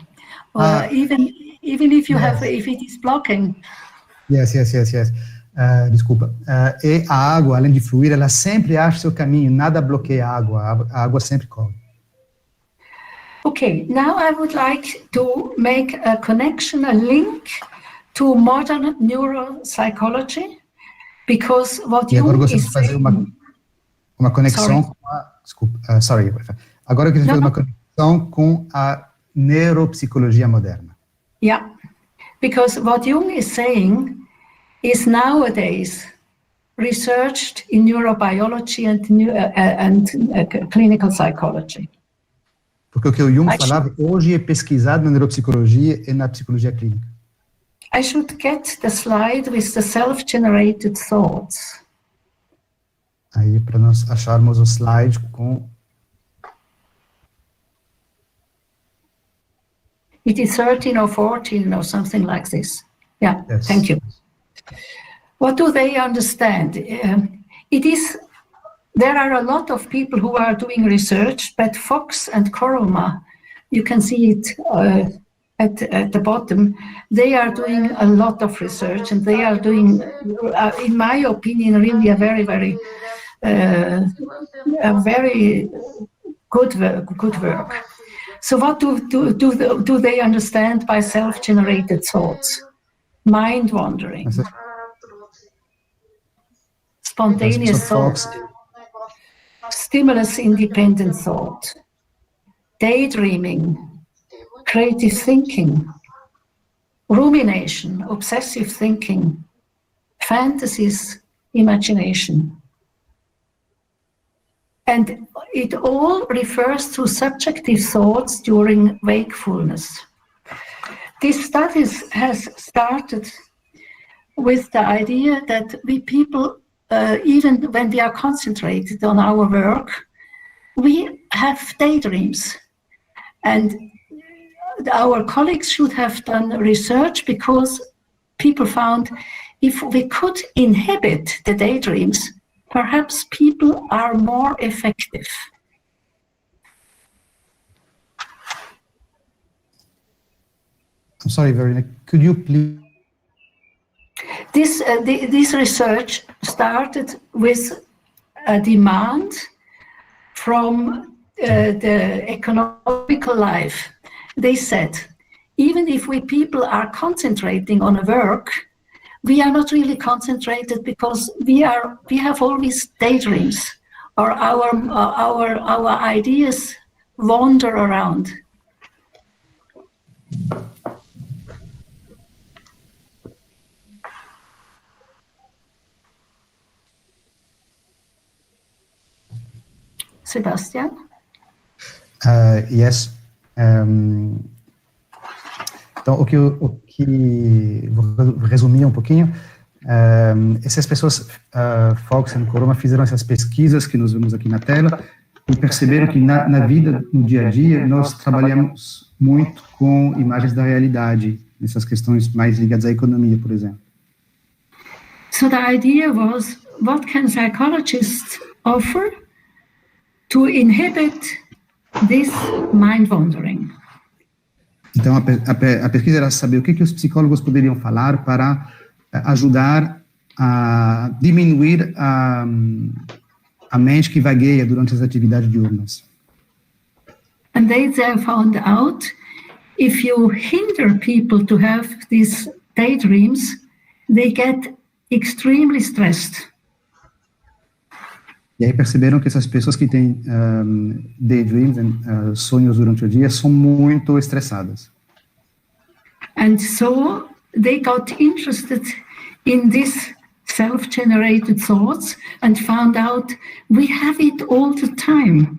even if you have, if it is blocking. Yes. Desculpa. E a água, além de fluir, ela sempre acha seu caminho, nada bloqueia a água sempre corre. Okay, now I would like to make a connection, a link to modern neuropsychology, because what E agora eu Jung gostaria is de fazer saying... uma conexão com a... Desculpa, Agora eu queria fazer uma conexão com a neuropsicologia moderna. Yeah, because what Jung is saying is nowadays researched in neurobiology and clinical psychology. Porque o que o Jung falava hoje é pesquisado na neuropsicologia e na psicologia clínica. I should get the slide with the self-generated thoughts. Aí, para nós acharmos o slide com... It is 13 or 14 or something like this. Yeah, Yes. Thank you. What do they understand? There are a lot of people who are doing research, but Fox and Koroma, you can see it at the bottom, they are doing a lot of research, and they are doing, in my opinion, really a very, very good work. So what do they understand by self-generated thoughts? Mind wandering, spontaneous thoughts, stimulus-independent thought, daydreaming, creative thinking, rumination, obsessive thinking, fantasies, imagination. And it all refers to subjective thoughts during wakefulness. This study has started with the idea that we people, even when we are concentrated on our work, we have daydreams. And our colleagues should have done research because people found if we could inhibit the daydreams, perhaps people are more effective. I'm sorry, Verena, could you please? This research started with a demand from the economical life. They said, even if we people are concentrating on a work, we are not really concentrated because we have always daydreams, or our ideas wander around. Sebastian? Yes. Então, o que vou resumir um pouquinho. Essas pessoas, Fox e Coroma, fizeram essas pesquisas que nós vemos aqui na tela e perceberam que na vida, no dia a dia, nós trabalhamos muito com imagens da realidade, nessas questões mais ligadas à economia, por exemplo. So the idea was, what can psychologists offer to inhibit this mind wandering? Então, a pesquisa era saber o que os psicólogos poderiam falar para ajudar a diminuir a mente que vagueia durante as atividades diurnas. And they found out if you hinder people to have these daydreams, they get extremely stressed. E aí perceberam que essas pessoas que têm daydreams, sonhos durante o dia, são muito estressadas. And so they got interested in this self-generated thoughts and found out we have it all the time.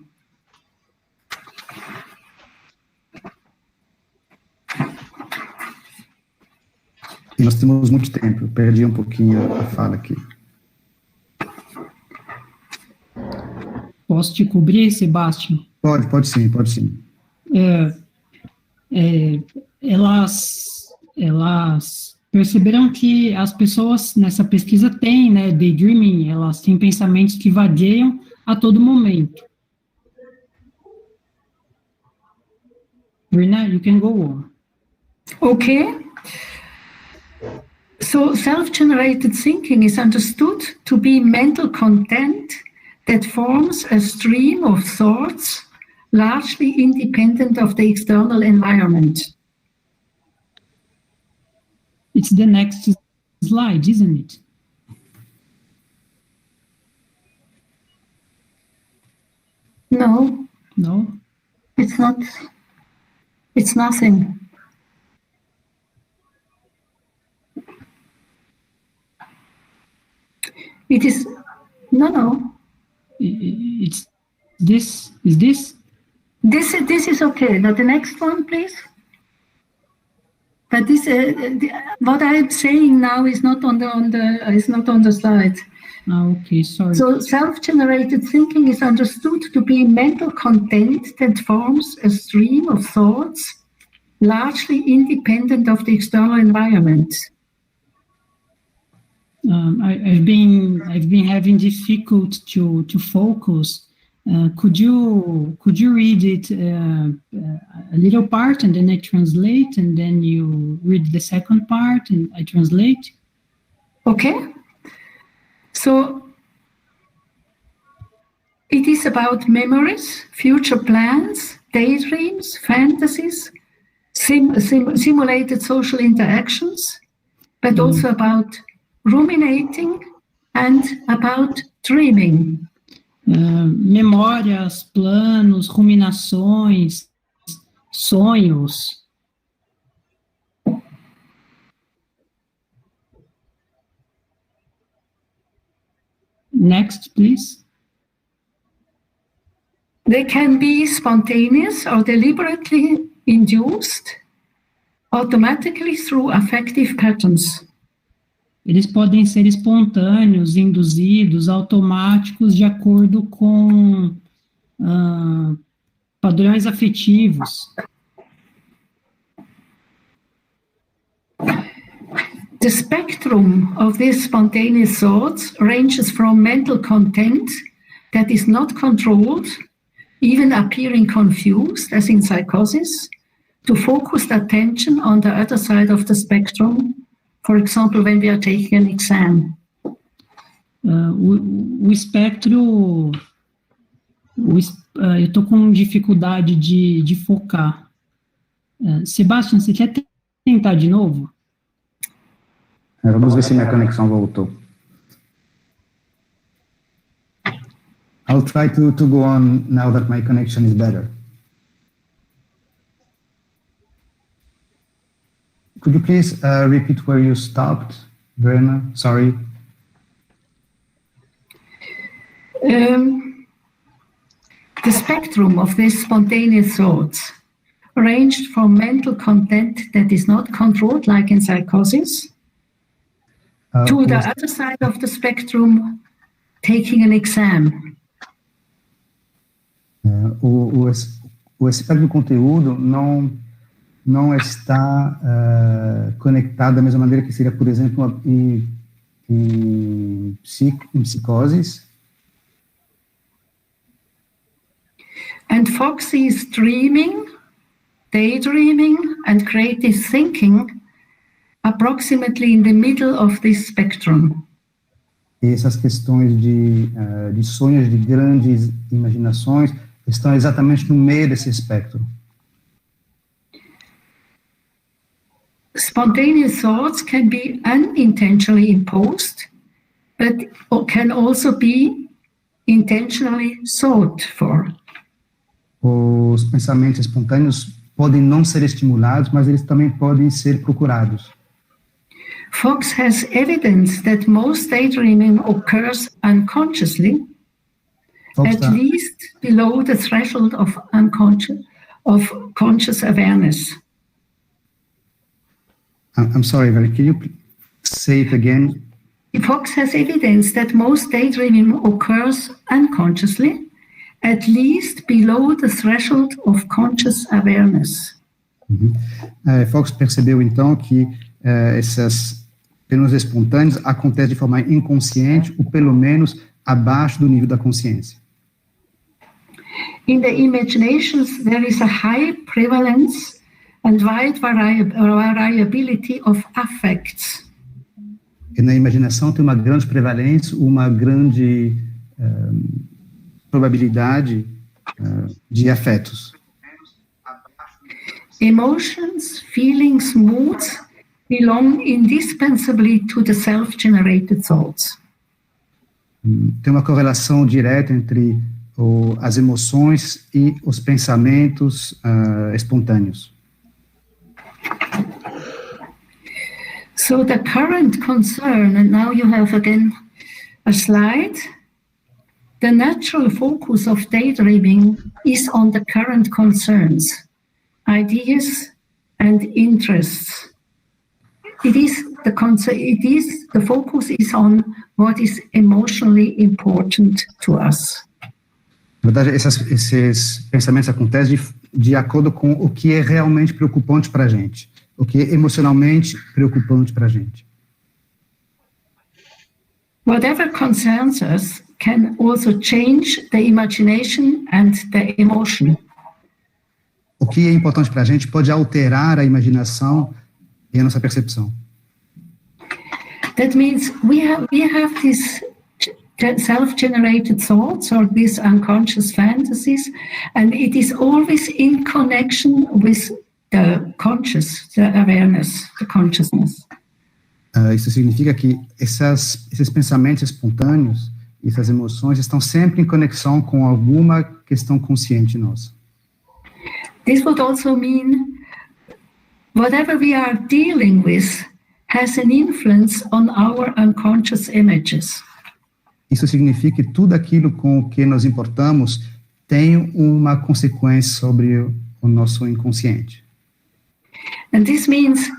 E nós temos muito tempo, perdi um pouquinho a fala aqui. Posso te cobrir, Sebastião? Pode sim, pode sim. Elas perceberam que as pessoas nessa pesquisa têm, né, daydreaming, elas têm pensamentos que vagueiam a todo momento. Verena, you can go on. Okay. So self-generated thinking is understood to be mental content that forms a stream of thoughts, largely independent of the external environment. It's the next slide, isn't it? No. No? It's not. It's nothing. It is, no. It's this, is this? This is okay. Now the next one, please. But this, what I'm saying now is not on the slide. Oh, okay, sorry. So self-generated thinking is understood to be mental content that forms a stream of thoughts, largely independent of the external environment. I've been having difficulty to focus. Could you read it a little part and then I translate, and then you read the second part and I translate? Okay. So It is about memories, future plans, daydreams, fantasies, simulated social interactions, but also about ruminating and about dreaming. Memórias, planos, ruminações, sonhos. Next, please. They can be spontaneous or deliberately induced automatically through affective patterns. Eles podem ser espontâneos, induzidos, automáticos, de acordo com padrões afetivos. The spectrum of these spontaneous thoughts ranges from mental content that is not controlled, even appearing confused, as in psychosis, to focused attention on the other side of the spectrum, for example, when we are taking an exam. O espectro... eu estou com dificuldade de focar. Sebastião, você quer tentar de novo? Vamos ver se minha conexão voltou. I'll try to go on now that my connection is better. Could you please repeat where you stopped, Verena? Sorry. The spectrum of these spontaneous thoughts ranged from mental content that is not controlled, like in psychosis, to the other side of the spectrum, taking an exam. O espectro do conteúdo não está conectado da mesma maneira que seria, por exemplo, em psicoses. And Fox is dreaming, daydreaming, and creative thinking approximately in the middle of this spectrum. E essas questões de sonhos, de grandes imaginações, estão exatamente no meio desse espectro. Spontaneous thoughts can be unintentionally imposed, but can also be intentionally sought for. Os pensamentos espontâneos podem não ser estimulados, mas eles também podem ser procurados. Fox has evidence that most daydreaming occurs unconsciously, at least below the threshold of conscious awareness. I'm sorry, Verena, can you say it again? Fox has evidence that most daydreaming occurs unconsciously, at least below the threshold of conscious awareness. Fox percebeu, então, que essas pelos espontâneos acontecem de forma inconsciente, ou pelo menos abaixo do nível da consciência. In the imaginations, there is a high prevalence and wide variability of affects. E na imaginação tem uma grande prevalência, uma grande probabilidade de afetos. Emotions, feelings, moods belong indispensably to the self-generated thoughts. Tem uma correlação direta entre as emoções e os pensamentos espontâneos. So the current concern, and now you have again a slide, the natural focus of daydreaming is on the current concerns, ideas, and interests. The focus is on what is emotionally important to us. Na verdade, esses pensamentos acontecem de acordo com o que é realmente preocupante para a gente, o que é emocionalmente preocupante para a gente. Whatever concerns us can also change the imagination and the emotion. O que é importante para a gente pode alterar a imaginação e a nossa percepção. That means we have this self-generated thoughts or these unconscious fantasies, and it is always in connection with the conscious, the awareness, the consciousness. Isso significa que esses pensamentos espontâneos, essas emoções estão sempre em conexão com alguma questão consciente nossa. This would also mean whatever we are dealing with has an influence on our unconscious images. Isso significa que tudo aquilo com o que nos importamos tem uma consequência sobre o nosso inconsciente. And this means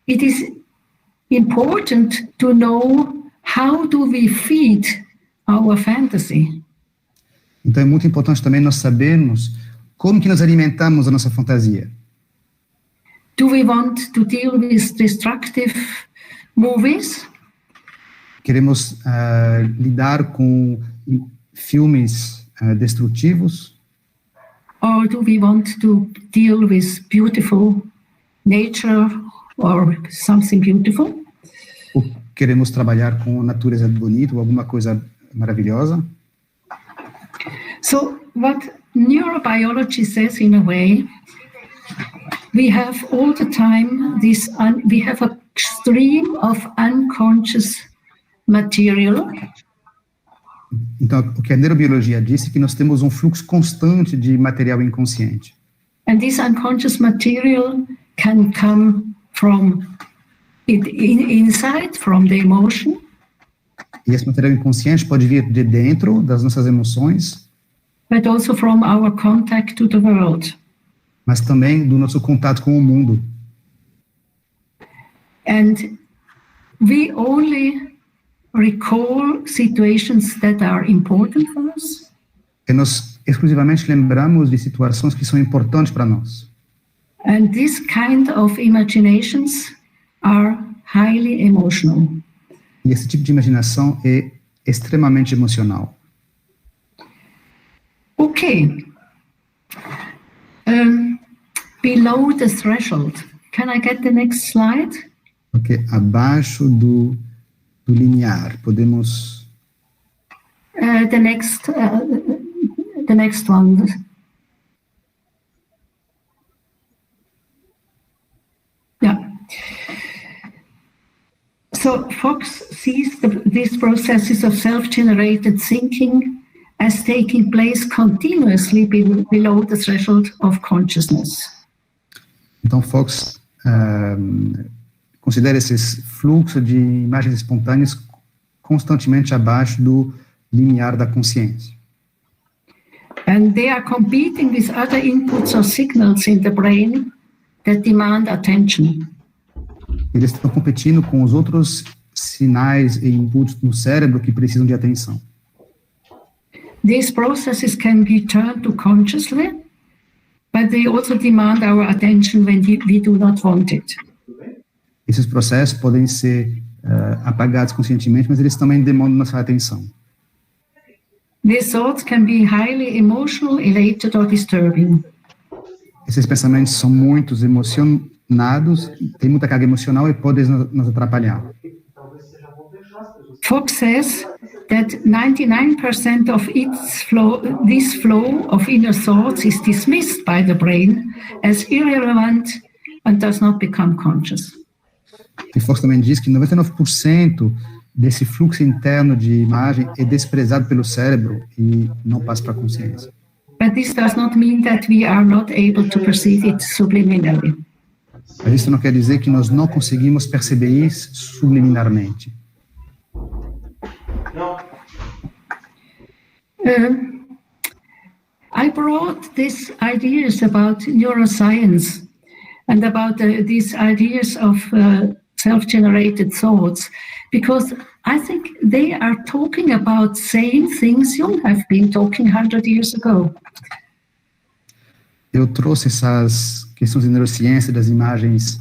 it is important to know how do we feed our fantasy. Então é muito importante também nós sabermos como que nós alimentamos a nossa fantasia. Do we want to deal with destructive movies? Queremos lidar com filmes destrutivos? Or do we want to deal with beautiful nature or something beautiful? Ou queremos trabalhar com natureza bonita ou alguma coisa maravilhosa? So what neurobiology says in a way, we have all the time we have a stream of unconscious material. Então, o que a neurobiologia disse é que nós temos um fluxo constante de material inconsciente. And this unconscious material can come from inside, from the emotion. E esse material inconsciente pode vir de dentro das nossas emoções, but also from our contact to the world. Mas também do nosso contato com o mundo. And we only recall situations that are important for us. E nós exclusivamente lembramos de situações que são importantes para nós. And this kind of imaginations are highly emotional. E esse tipo de imaginação é extremamente emocional. Okay. Below the threshold. Can I get the next slide? Ok, abaixo do limiar, podemos... The next one. Yeah. So Fox sees these processes of self-generated thinking as taking place continuously below the threshold of consciousness. Então Fox considera esses fluxos de imagens espontâneas constantemente abaixo do limiar da consciência. And they are competing with other inputs or signals in the brain that demand attention. Eles estão competindo com os outros sinais e inputs no cérebro que precisam de atenção. These processes can be turned to consciously, but they also demand our attention when we do not want it. Esses processos podem ser apagados conscientemente, mas eles também demandam nossa atenção. These thoughts can be highly emotional, elated or disturbing. Esses pensamentos são muito emocionados, têm muita carga emocional e podem nos atrapalhar. Fox says that 99% of this flow of inner thoughts is dismissed by the brain as irrelevant and does not become conscious. E Fox também diz que 99% desse fluxo interno de imagem é desprezado pelo cérebro e não passa para a consciência. But this does not mean that we are not able to perceive it subliminally. Mas isso não quer dizer que nós não conseguimos perceber isso subliminarmente. I brought these ideas about neuroscience and about these ideas of self-generated thoughts because I think they are talking about same things Jung have been talking 100 years ago. Eu trouxe essas questões de neurociência das imagens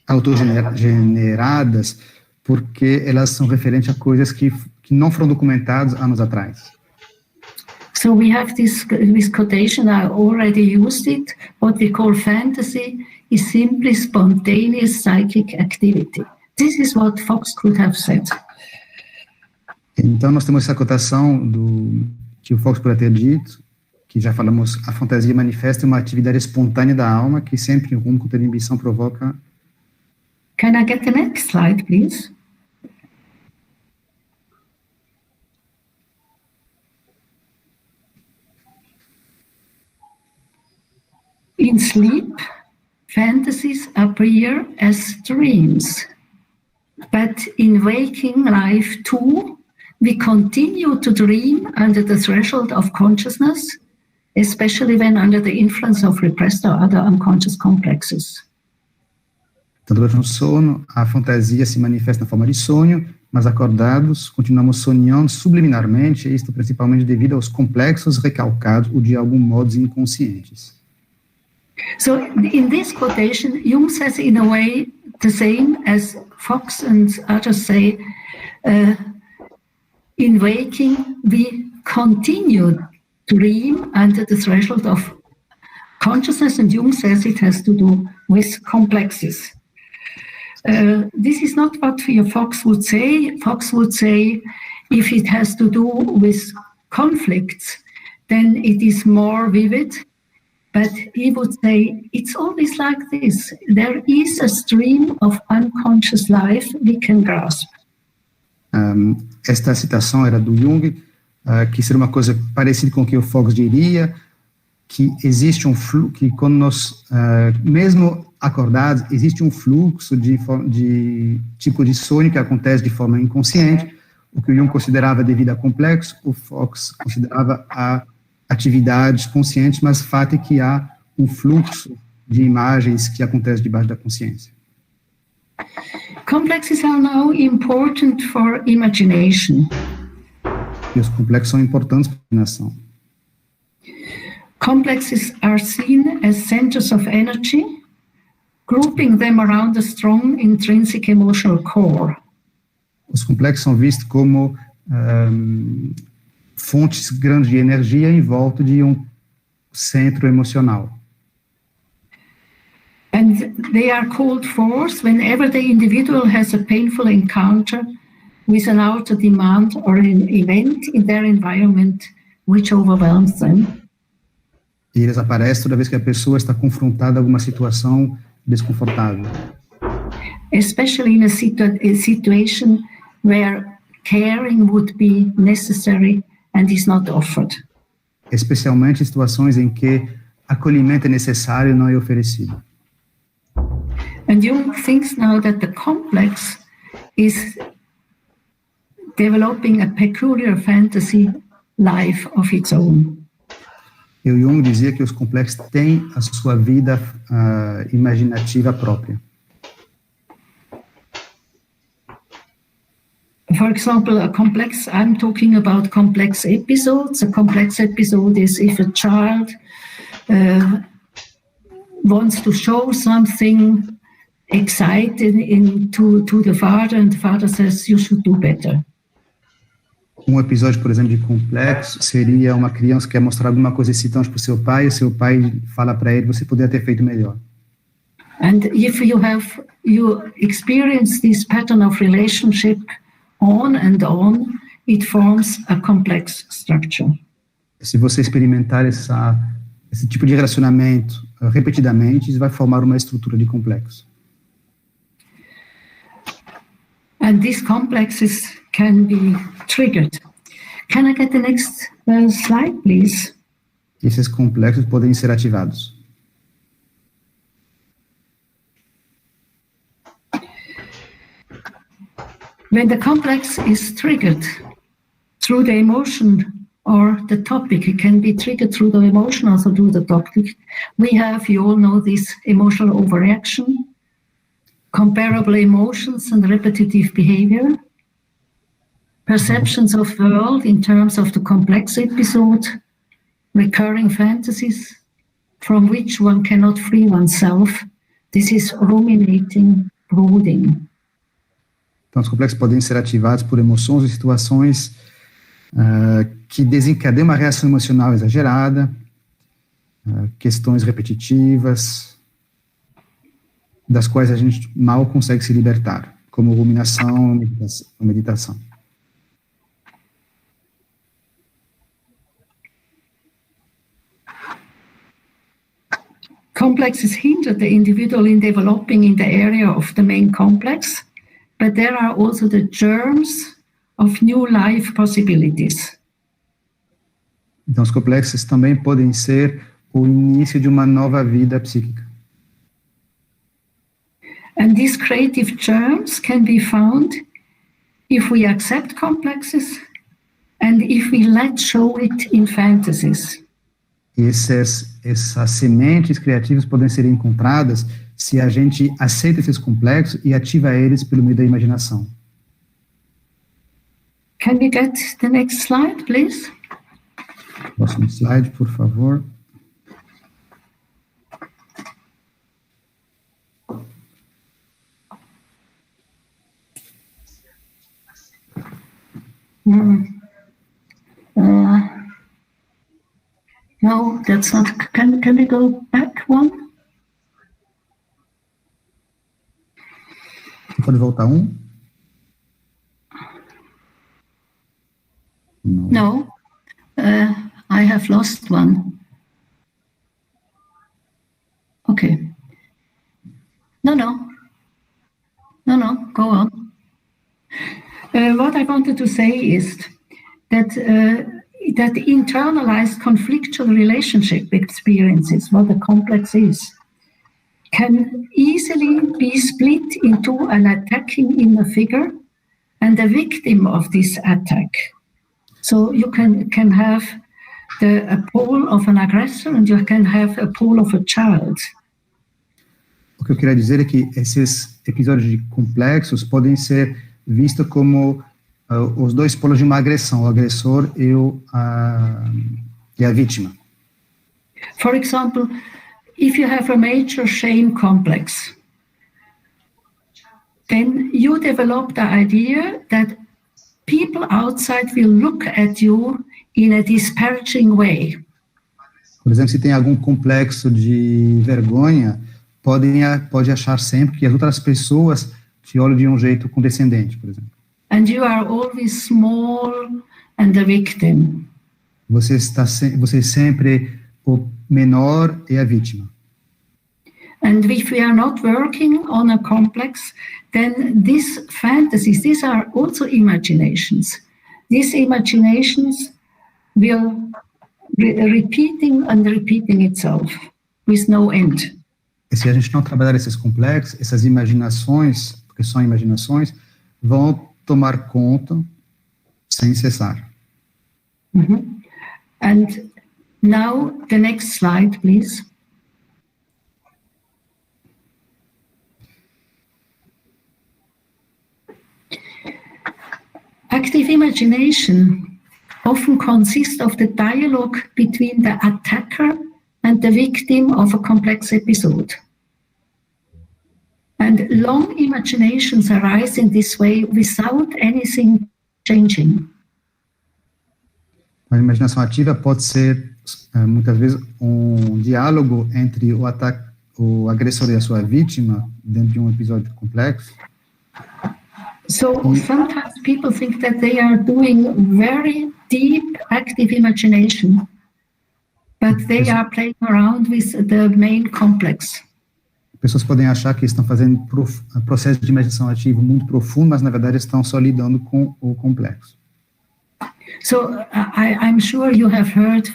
autogeneradas porque elas são referentes a coisas que não foram documentadas anos atrás. So we have this quotation, I already used it, what we call fantasy is simply spontaneous psychic activity. This is what Fox could have said. Então, nós temos essa cotação que o Fox poderia ter dito, que já falamos, a fantasia manifesta uma atividade espontânea da alma que sempre, como contra a ambição, provoca. Can I get the next slide, please? In sleep, fantasies appear as dreams. But in waking life too, we continue to dream under the threshold of consciousness, especially when under the influence of repressed or other unconscious complexes. Então, durante o sono, a fantasia se manifesta na forma de sonho, mas acordados, continuamos sonhando subliminarmente, isto principalmente devido aos complexos recalcados ou de algum modo inconscientes. So in this quotation, Jung says in a way the same as Fox and others say, in waking we continue to dream under the threshold of consciousness, and Jung says it has to do with complexes. This is not what Fox would say. Fox would say if it has to do with conflicts, then it is more vivid. But he would say, it's always like this. There is a stream of unconscious life we can grasp. Esta citação era do Jung, que seria uma coisa parecida com o que o Fox diria, que existe um fluxo, que quando nós, mesmo acordados, existe um fluxo de tipo de sonho que acontece de forma inconsciente. O que o Jung considerava devido a complexo, o Fox considerava a atividades conscientes, mas o fato é que há um fluxo de imagens que acontece debaixo da consciência. Complexes are now important for imagination. E os complexos são importantes para a imaginação. Complexes are seen as centers of energy, grouping them around a strong intrinsic emotional core. Os complexos são vistos como fontes grandes de energia em volta de um centro emocional. And they are called forth whenever the individual has a painful encounter with an outer demand or an event in their environment which overwhelms them. E eles aparecem toda vez que a pessoa está confrontada a alguma situação desconfortável. Especially in a situation where caring would be necessary and is not offered. Especialmente em situações em que acolhimento é necessário e não é oferecido. And Jung thinks now that the complex is developing a peculiar fantasy life of its own. E o Jung dizia que os complexos têm a sua vida imaginativa própria. For example, a complex, I'm talking about complex episodes. A complex episode is if a child wants to show something exciting to the father, and the father says, you should do better. Um episódio, por exemplo, de complexo seria uma criança que quer mostrar alguma coisa excitante para o seu pai, e o seu pai fala para ele, você poderia ter feito melhor. And if you experience this pattern of relationship on and on, it forms a complex structure. Se você experimentar esse tipo de relacionamento repetidamente, isso vai formar uma estrutura de complexo. And these complexes can be triggered. Can I get the next slide, please? Esses complexos podem ser ativados. When the complex is triggered through the emotion or the topic, it can be triggered through the emotion, also through the topic. We have, you all know this, emotional overreaction, comparable emotions and repetitive behavior, perceptions of the world in terms of the complex episode, recurring fantasies from which one cannot free oneself. This is ruminating, brooding. Então, os complexos podem ser ativados por emoções e situações que desencadeiam uma reação emocional exagerada, questões repetitivas, das quais a gente mal consegue se libertar. como ruminação ou meditação. Complexes hinder the individual in developing in the area of the main complex, but there are also the germs of new life possibilities. Então, os complexos também podem ser o início de uma nova vida psíquica. And these creative germs can be found if we accept complexes and if we let show it in fantasies. Essas sementes criativas podem ser encontradas se a gente aceita esses complexos e ativa eles pelo meio da imaginação. Can we get the next slide, please? Próximo slide, por favor. No, that's not. Can we go back one? Pode voltar um? No, I have lost one. Okay. No, go on. What I wanted to say is that that internalized conflictual relationship experiences, what the complex is, can easily be split into an attacking inner figure and a victim of this attack. So you can have a pole of an aggressor and you can have a pole of a child. O que eu queria dizer é que esses episódios de complexos podem ser vistos como os dois polos de uma agressão, o agressor e a vítima. For example, if you have a major shame complex, then you develop the idea that people outside will look at you in a disparaging way. Por exemplo, se tem algum complexo de vergonha, pode achar sempre que as outras pessoas te olham de um jeito condescendente, por exemplo. And you are always small and the victim. Você é sempre o menor e a vítima. And if we are not working on a complex, then these fantasies, these are also imaginations. These imaginations will repeating and repeating itself with no end. E se a gente não trabalhar esses complexos, essas imaginações, porque são imaginações, vão tomar conta sem cessar. Mm-hmm. And now the next slide, please. Active imagination often consists of the dialogue between the attacker and the victim of a complex episode. And long imaginations arise in this way without anything changing. A imaginação ativa pode ser, muitas vezes, diálogo entre o agressor e a sua vítima dentro de episódio complexo. So sometimes people think that they are doing very deep active imagination, but they are playing around with the main complex. Pessoas podem achar que estão fazendo processo de imaginação ativa muito profundo, mas na verdade estão só lidando com o complexo. So I'm sure you have heard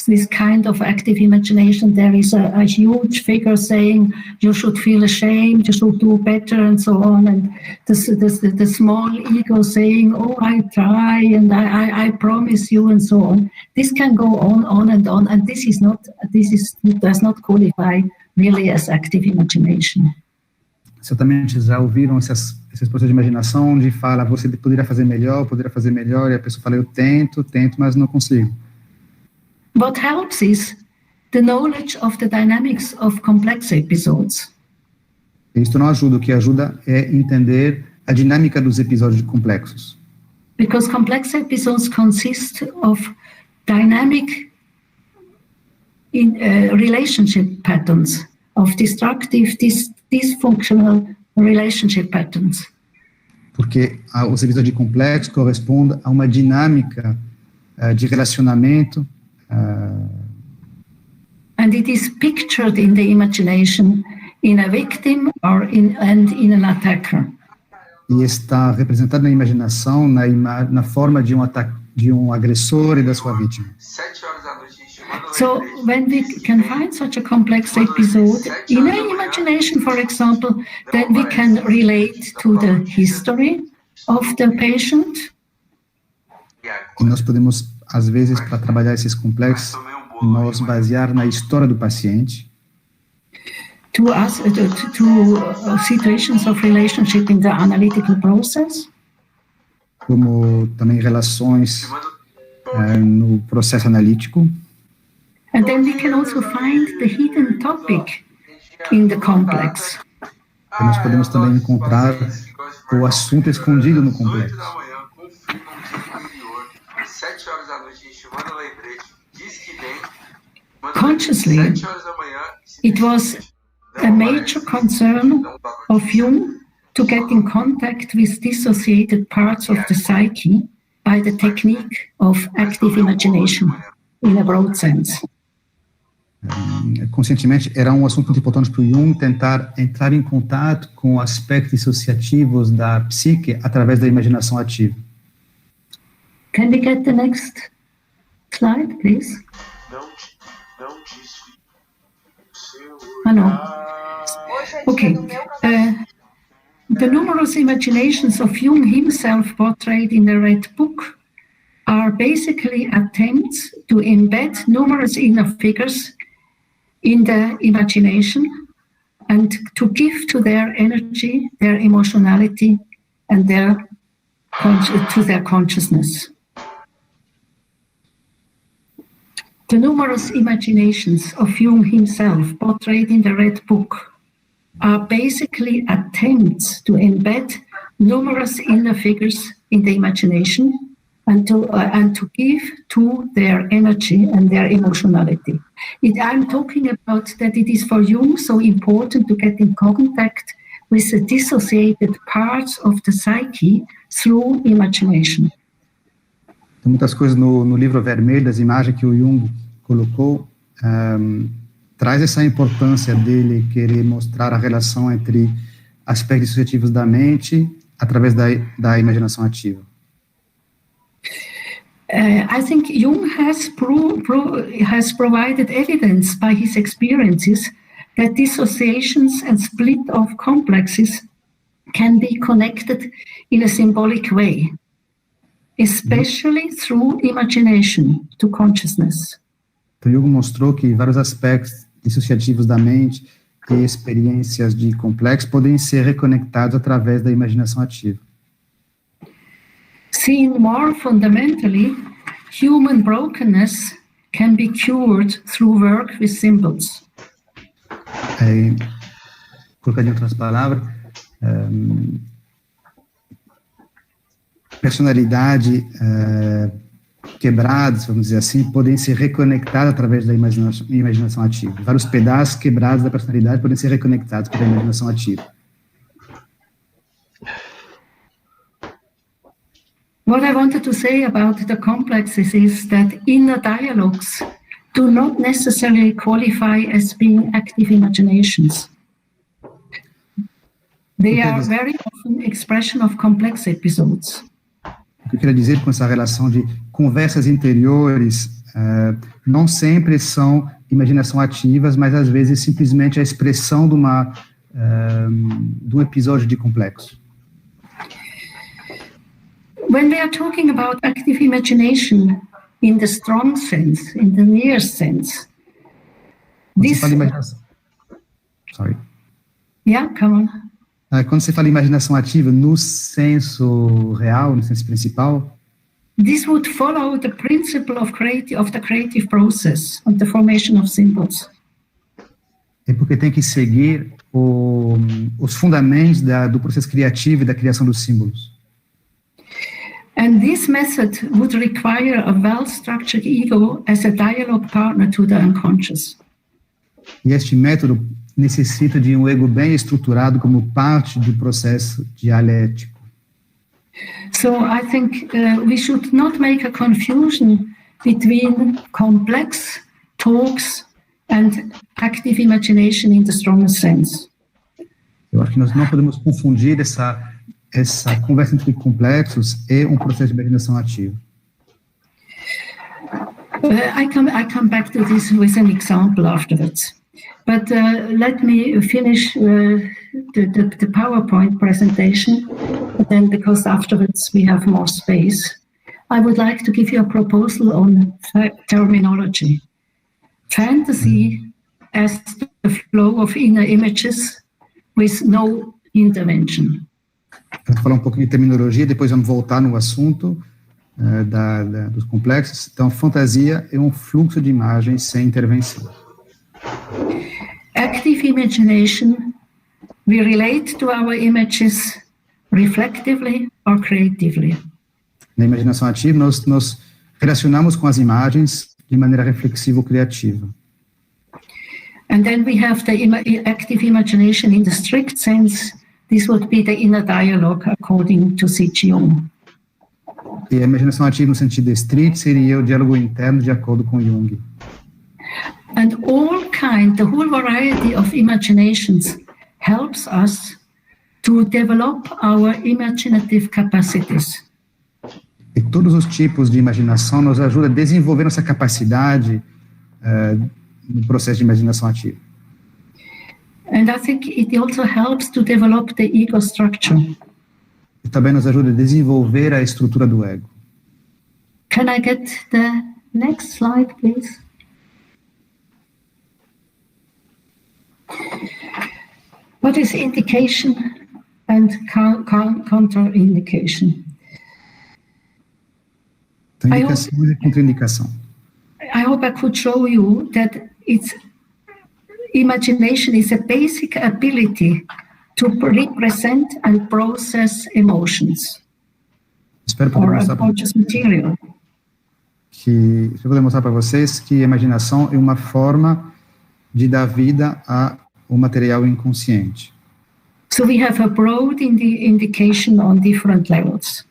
this kind of active imagination. There is a huge figure saying you should feel ashamed, you should do better, and so on. And the small ego saying, "Oh, I try, and I promise you," and so on. This can go on, and this does not qualify really as active imagination. Certamente já ouviram esses processos de imaginação onde fala, você poderia fazer melhor, e a pessoa fala, eu tento, mas não consigo. What helps is the knowledge of the dynamics of complex episodes. Isso não ajuda, o que ajuda é entender a dinâmica dos episódios complexos. Because complex episodes consist of dynamic relationship patterns, of destructive, dysfunctional relationship patterns. porque os episódios de complexo correspondem a uma dinâmica de relacionamento. And it is pictured in the imagination in a victim and in an attacker. E está representado na imaginação na forma de um agressor e da sua vítima. So when we can find such a complex episode in an imagination, for example, then we can relate to the history of the patient. E nós podemos, às vezes, para trabalhar esses complexos, nós basear na história do paciente. To situations of relationship in the analytical process. Como também relações no processo analítico. And then we can also find the hidden topic in the complex. E nós podemos também encontrar o assunto escondido no complexo. Consciously, it was a major concern of Jung to get in contact with dissociated parts of the psyche by the technique of active imagination, in a broad sense. Conscientemente, era um assunto muito importante para o Jung tentar entrar em contato com aspectos dissociativos da psique através da imaginação ativa. Can we get the next slide, please? No. Okay. The numerous imaginations of Jung himself portrayed in the Red Book are basically attempts to embed numerous inner figures in the imagination and to give to their energy, their emotionality, and to their consciousness. The numerous imaginations of Jung himself portrayed in the Red Book are basically attempts to embed numerous inner figures in the imagination and to give to their energy and their emotionality. I'm talking about that it is for Jung so important to get in contact with the dissociated parts of the psyche through imagination. Tem muitas coisas no livro vermelho das imagens que o Jung colocou, traz essa importância dele querer mostrar a relação entre aspectos dissociativos da mente através da imaginação ativa. I think Jung has provided evidence by his experiences that dissociations and split of complexes can be connected in a symbolic way, especially through imagination to consciousness. Então, Jung mostrou que vários aspectos dissociativos da mente e experiências de complexo podem ser reconectados através da imaginação ativa. Seen more fundamentally, human brokenness can be cured through work with symbols. Colocar em outras palavras, personalidade quebradas, vamos dizer assim, podem ser reconectadas através da imaginação ativa. Vários pedaços quebrados da personalidade podem ser reconectados pela imaginação ativa. What I wanted to say about the complexes is that inner dialogues do not necessarily qualify as being active imaginations. They are very often expression of complex episodes. O que eu queria dizer com essa relação de conversas interiores não sempre são imaginação ativas, mas às vezes simplesmente a expressão de um episódio de complexo. When we are talking about active imagination in the strong sense, in the near sense, this... Sorry. Yeah, come on. Quando você fala imaginação ativa no senso real, no senso principal, this would follow the principle of the creative process and the formation of symbols. É porque tem que seguir os fundamentos do processo criativo e da criação dos símbolos. And this method would require a well-structured ego as a dialogue partner to the unconscious. E este método necessita de um ego bem estruturado como parte do processo dialético. So I think we should not make a confusion between complex talks and active imagination in the strongest sense. Eu acho que nós não podemos confundir essa conversa entre complexos e processo de imaginação ativa. I come back to this with an example afterwards. But let me finish the PowerPoint presentation, then because afterwards we have more space. I would like to give you a proposal on terminology. Fantasy as the flow of inner images with no intervention. Eu vou falar um pouco de terminologia, depois vamos voltar no assunto dos complexos. Então, fantasia é fluxo de imagens sem intervenção. Active imagination, we relate to our images reflectively or creatively. Na imaginação ativa, nós relacionamos com as imagens de maneira reflexiva ou criativa. And then we have the active imagination in the strict sense. This would be the inner dialogue according to Jung. E a imaginação ativa no sentido estrito seria o diálogo interno de acordo com Jung. And the whole variety of imaginations helps us to develop our imaginative capacities. E todos os tipos de imaginação nos ajudam a desenvolver nossa capacidade no processo de imaginação ativa. And I think it also helps to develop the ego structure. E também nos ajuda a desenvolver a estrutura do ego. Can I get the next slide, please? What is indication and contraindication? Indicação e contraindicação. I hope I could show you that imagination is a basic ability to represent and process emotions. Espero poder mostrar para vocês que a imaginação é uma forma de dar vida ao material inconsciente. So we have a broad indication on different levels.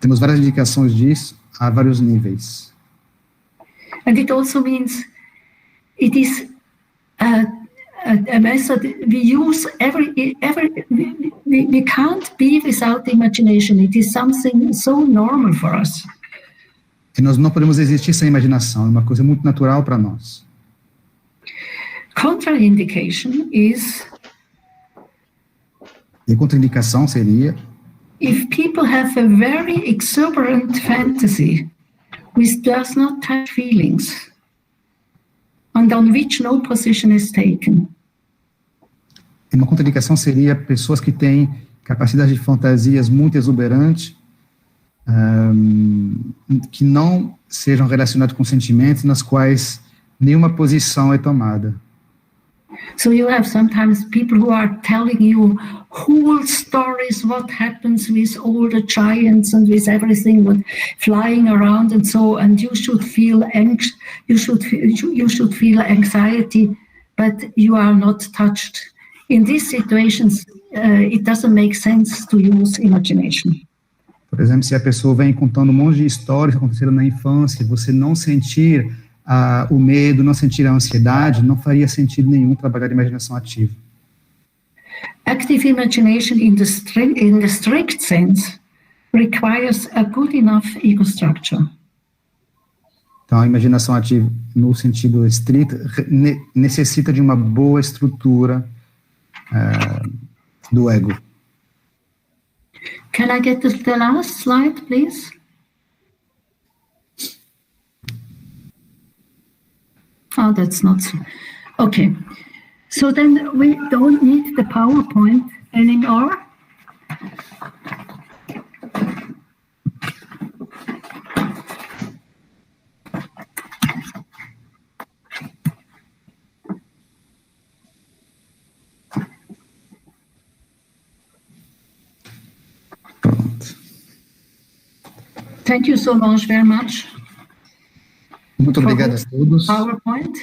Temos várias indicações disso a vários níveis. And it also means it is a method we use we can't be without imagination. It is something so normal for us. E nós não podemos existir sem imaginação, é uma coisa muito natural para nós. Contraindication is. E contraindicação seria if people have a very exuberant fantasy which does not touch feelings and on which no position is taken. E uma contraindicação seria pessoas que têm capacidade de fantasias muito exuberantes, que não sejam relacionados com sentimentos nas quais nenhuma posição é tomada. So you have sometimes people who are telling you whole stories, what happens with all the giants and with everything, with flying around and so, and you should feel anxious, you should feel anxiety, but you are not touched. In these situations, it doesn't make sense to use imagination. Por exemplo, se a pessoa vem contando um monte de histórias que aconteceram na infância, você não sentir o medo, não sentir a ansiedade, não faria sentido nenhum trabalhar a imaginação ativa. Active imagination in the strict sense requires a good enough ego structure. Então, a imaginação ativa, no sentido estrito, necessita de uma boa estrutura do ego. Can I get the last slide, please? Oh, that's not so. Okay. So then we don't need the PowerPoint anymore. Thank you so much, very much. Muito obrigado a todos. PowerPoint.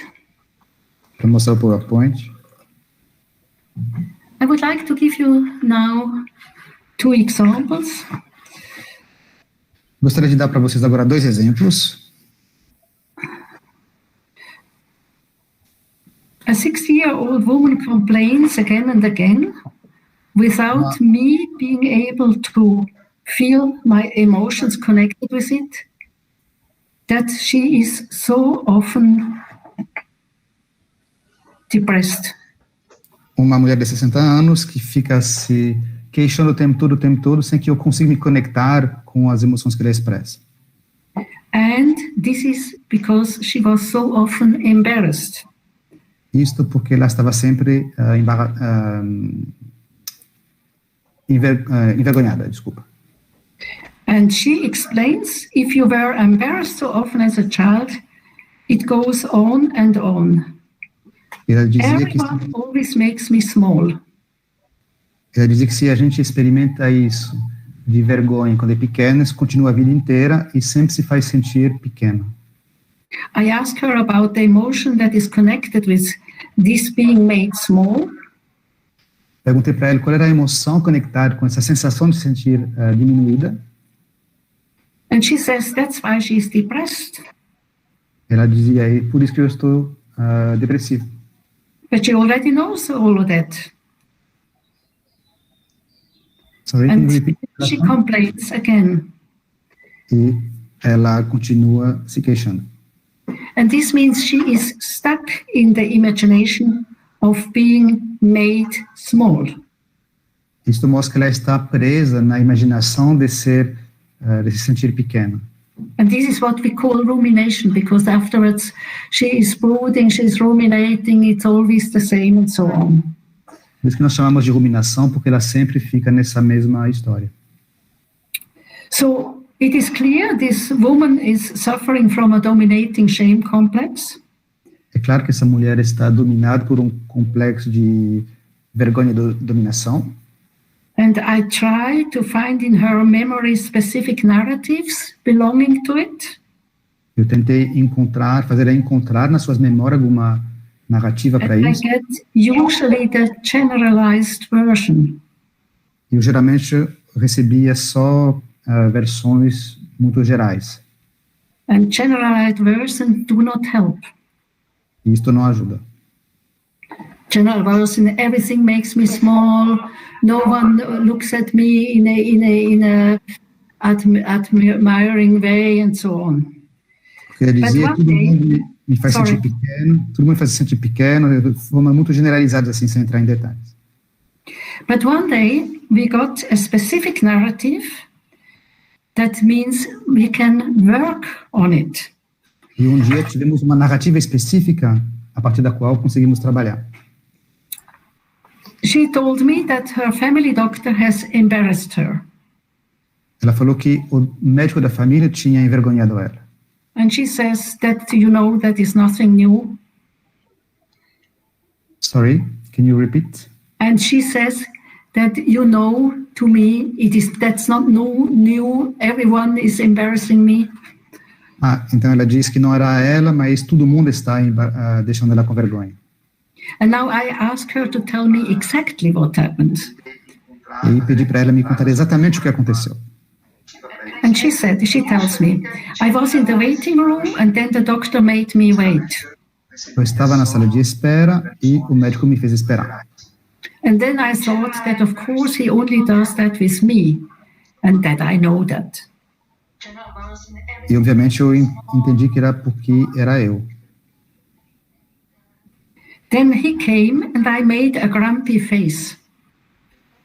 Para mostrar o PowerPoint. I would like to give you now 2 examples. Gostaria de dar para vocês agora 2 exemplos. A 60-year-old woman complains again and again without me being able to feel my emotions connected with it, that she is so often depressed. Uma mulher de 60 anos que fica se queixando o tempo todo, sem que eu consiga me conectar com as emoções que ela expressa. And this is because she was so often embarrassed. Isto porque ela estava sempre envergonhada, desculpa. And she explains, if you were embarrassed so often as a child, it goes on and on. Ela dizia que Everyone always makes me small. Ela dizia que se a gente experimenta isso de vergonha quando é pequeno, isso continua a vida inteira e sempre se faz sentir pequeno. I asked her about the emotion that is connected with this being made small. Perguntei para ela qual era a emoção conectada com essa sensação de se sentir diminuída. And she says that's why she is depressed. Ela dizia, por isso que eu estou depressiva. But she already knows all of that. Sorry, and she complains again. E ela continua se queixando. And this means she is stuck in the imagination of being made small. Isto mostra que ela está presa na imaginação de se sentir pequena. And this is what we call rumination, because afterwards she is brooding, she is ruminating, it's always the same and so on. Por isso que nós chamamos de ruminação, porque ela sempre fica nessa mesma história. So it is clear this woman is suffering from a dominating shame complex. É claro que essa mulher está dominada por um complexo de vergonha e dominação. And I try to find in her memory specific narratives belonging to it. Eu tentei fazer ela encontrar nas suas memórias alguma narrativa para isso. I get usually the generalized version. Eu geralmente recebia só versões muito gerais. And generalized versions do not help. E isto não ajuda. General version, everything makes me small. No one looks at me in a admiring way and so on. Porque ele dizia que todo mundo me faz sentir pequeno, todo mundo me faz sentir pequeno, de forma muito generalizada assim, sem entrar em detalhes. But one day we got a specific narrative that means we can work on it. E um dia tivemos uma narrativa específica a partir da qual conseguimos trabalhar. She told me that her family doctor has embarrassed her. Ela falou que o médico da família tinha envergonhado ela. And she says that, that is nothing new. Sorry, can you repeat? And she says that, to me, that's not new. Everyone is embarrassing me. Então ela diz que não era ela, mas todo mundo está deixando ela com vergonha. And now I ask her to tell me exactly what happened. E pedi para ela me contar exatamente o que aconteceu. And she tells me, I was in the waiting room and then the doctor made me wait. Eu estava na sala de espera e o médico me fez esperar. And then I thought that of course he only does that with me and that I know that. E obviamente eu entendi que era porque era eu. Then he came and I made a grumpy face.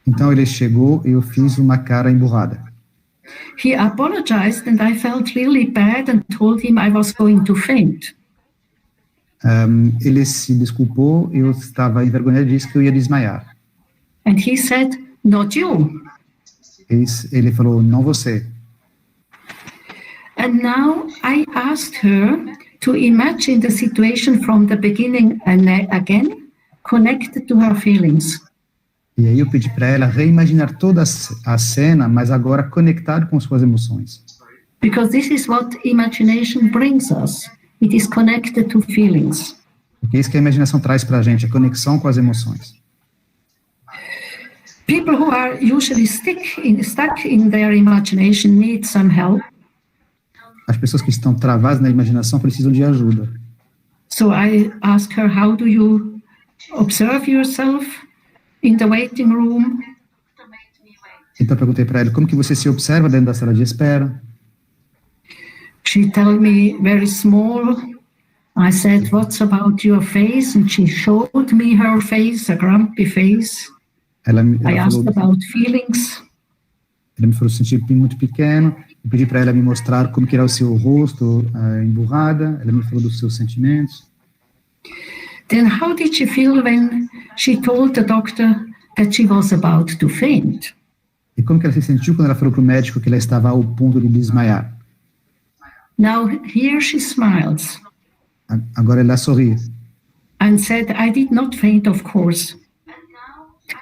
Então ele chegou e eu fiz uma cara emburrada. He apologized and I felt really bad and told him I was going to faint. Ele se desculpou, eu estava envergonhado e disse que eu ia desmaiar. And he said, not you. Ele falou, não você. And now I asked her to imagine the situation from the beginning and again, connected to her feelings. E aí eu pedi para ela reimaginar toda a cena, mas agora conectado com suas emoções. Because this is what imagination brings us. It is connected to feelings. Porque é isso que a imaginação traz para a gente, a conexão com as emoções. People who are usually stuck in their imagination need some help. As pessoas que estão travadas na imaginação precisam de ajuda. So I ask her, how do you observe yourself in the waiting room? Então eu perguntei para ela, como que você se observa dentro da sala de espera? She told me very small. I said, what's about your face? And she showed me her face, a grumpy face. I asked about feelings. Ela me falou sentir muito pequeno. Eu pedi para ela me mostrar como que era o seu rosto emburrada. Ela me falou dos seus sentimentos. Then how did she feel when she told the doctor that she was about to faint? E como que ela se sentiu quando ela falou para o médico que ela estava ao ponto de desmaiar? Now here she smiles. Agora ela sorri. And said, I did not faint, of course.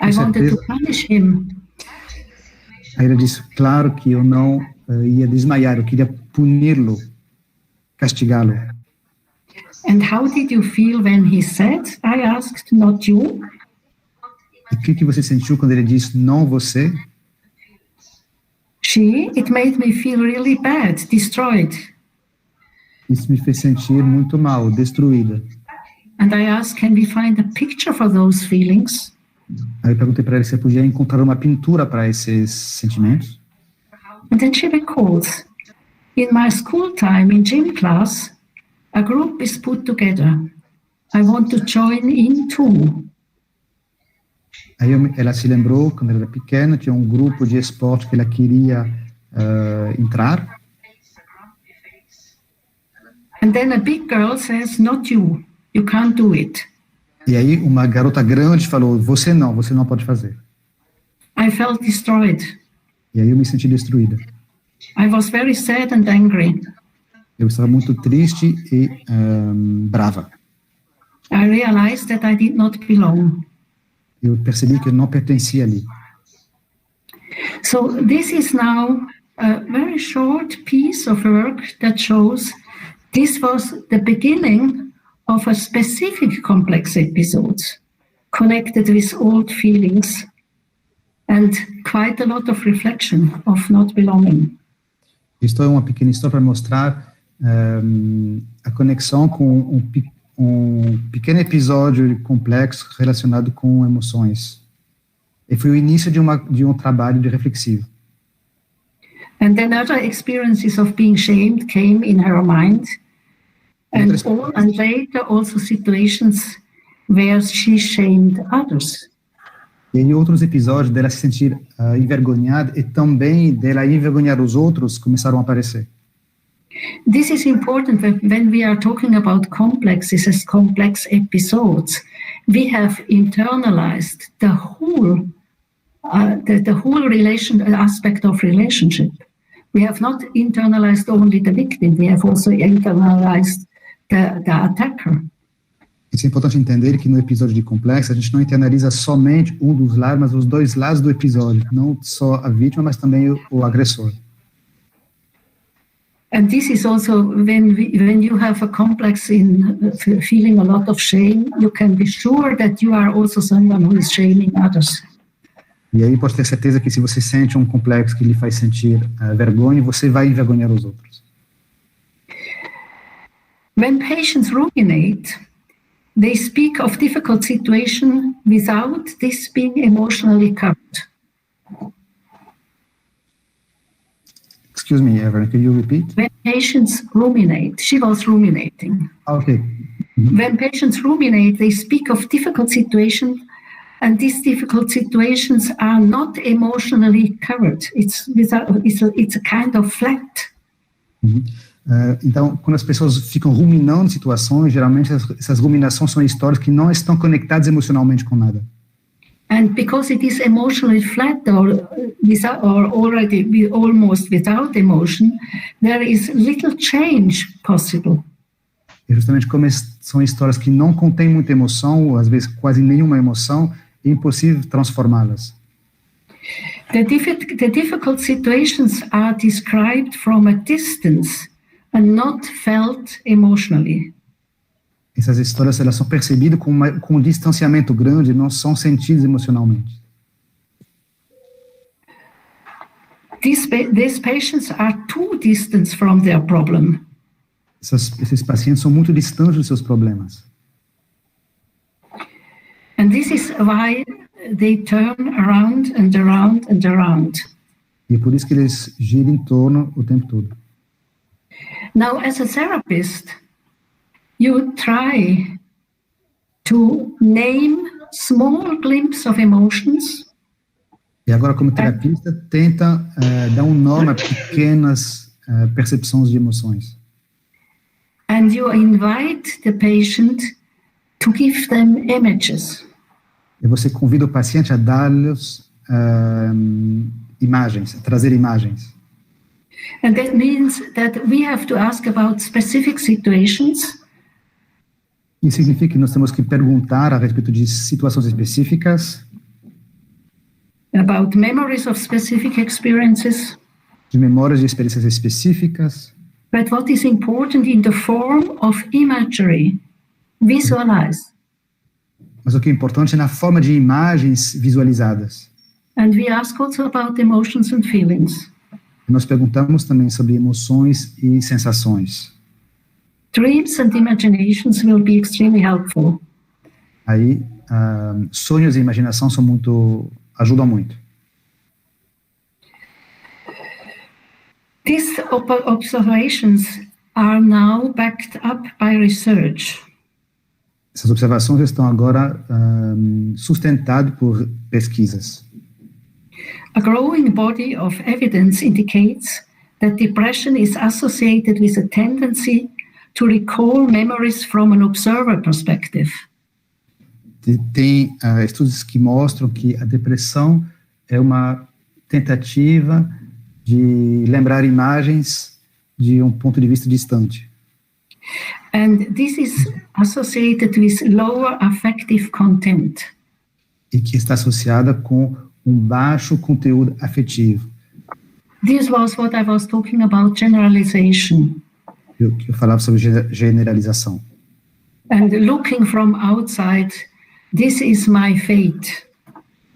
I wanted to punish him. Aí ela disse, claro que eu não ia desmaiar, eu queria puni-lo, castigá-lo. And how did you feel when he said, I asked, not you? E o que você sentiu quando ele disse, não você? It made me feel really bad, destroyed. Isso me fez sentir muito mal, destruída. And I asked, can we find a picture for those feelings? Aí eu perguntei para ela se eu podia encontrar uma pintura para esses sentimentos. And then she recalls, in my school time in gym class, a group is put together. I want to join in too. Aí ela se lembrou, quando ela era pequena, tinha um grupo de esporte que ela queria entrar. And then a big girl says, not you. You can't do it. E aí uma garota grande falou, você não pode fazer. I felt destroyed. E aí eu me senti destruída. I was very sad and angry. Eu estava muito triste e brava. I realized that I did not belong. Eu percebi que eu não pertencia ali. So this is now a very short piece of work that shows this was the beginning of a specific complex episode connected with old feelings and quite a lot of reflection of not belonging. Isto é uma pequena história para mostrar a conexão com um pequeno episódio complexo relacionado com emoções. E foi o início de um trabalho de reflexivo. And then other experiences of being shamed came in her mind. And later also situations where she shamed others. E aí outros episódios dela se sentir envergonhada e também dela envergonhar os outros começaram a aparecer. This is important when we are talking about complexes as complex episodes. We have internalized the whole aspect of relationship. We have not internalized only the victim. We have also internalized the attacker. Isso é importante entender que no episódio de complexo a gente não internaliza somente um dos lados, mas os dois lados do episódio, não só a vítima, mas também o agressor. And this is also when you have a complex in feeling a lot of shame, you can be sure that you are also someone who is shaming others. E aí pode ter certeza que se você sente um complexo que lhe faz sentir vergonha, você vai envergonhar os outros. When patients ruminate, they speak of difficult situation without this being emotionally covered. Excuse me, Verena, can you repeat? When patients ruminate, she was ruminating. Okay. Mm-hmm. When patients ruminate, they speak of difficult situations, and these difficult situations are not emotionally covered. It's a kind of flat. Mm-hmm. Então, quando as pessoas ficam ruminando situações, geralmente essas ruminações são histórias que não estão conectadas emocionalmente com nada. And because it is emotionally flat or already almost without emotion, there is little change possible. E justamente como são histórias que não contêm muita emoção, ou às vezes quase nenhuma emoção, é impossível transformá-las. The difficult situations are described from a distance and not felt emotionally. Essas histórias elas são percebidas com um distanciamento grande, não são sentidas emocionalmente. these patients are too distant from their problem. Esses pacientes são muito distantes dos seus problemas. And this is why they turn around and around and around. E é por isso que eles giram em torno o tempo todo. Now, as a therapist, you try to name small glimpses of emotions. E agora, como terapista, tenta dar um nome a pequenas percepções de emoções. And you invite the patient to give them images. E você convida o paciente a dar-lhes imagens, a trazer imagens. And that means that we have to ask about specific situations. Isso significa que nós temos que perguntar a respeito de situações específicas, About memories of specific experiences. de memórias de experiências específicas, But what is important in the form of imagery, visualize. mas o que é importante é na forma de imagens visualizadas. And we ask also about emotions and feelings. Nós perguntamos também sobre emoções e sensações. Dreams and imaginations will be extremely helpful. Aí, sonhos e imaginação ajudam muito. These observations are now backed up by research. Essas observações estão agora sustentadas por pesquisas. A growing body of evidence indicates that depression is associated with a tendency to recall memories from an observer perspective. Tem estudos que mostram que a depressão é uma tentativa de lembrar imagens de um ponto de vista distante. And this is associated with lower affective content. E que está associada com um baixo conteúdo afetivo. This was what I was talking about, generalization. Eu falava sobre generalização. And looking from outside, this is my fate.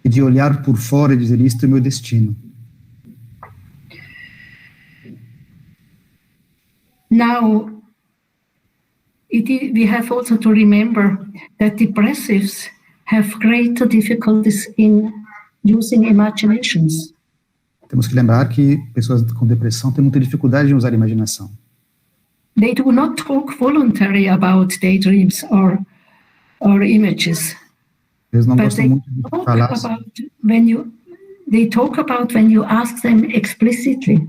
E de olhar por fora e dizer, isto é meu destino. Now, we have also to remember that depressives have greater difficulties in using imaginations. Temos que lembrar que pessoas com depressão têm muita dificuldade em usar a imaginação. They do not talk voluntarily about daydreams or images. Eles não But gostam they muito de talk falar. they talk about when you ask them explicitly.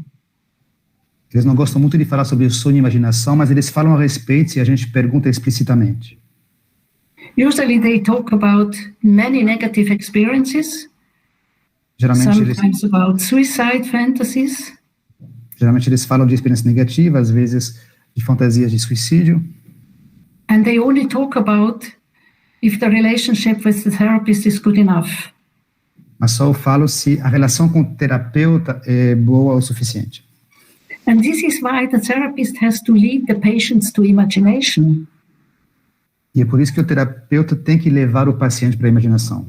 Eles não gostam muito de falar sobre sonho e imaginação, mas eles falam a respeito se a gente pergunta explicitamente. Usually they talk about many negative experiences, sometimes about suicide fantasies. Geralmente eles falam de experiências negativas, às vezes de fantasias de suicídio. And they only talk about if the relationship with the therapist is good enough. Mas só falam se a relação com o terapeuta é boa o suficiente. And this is why the therapist has to lead the patients to imagination. E é por isso que o terapeuta tem que levar o paciente para a imaginação.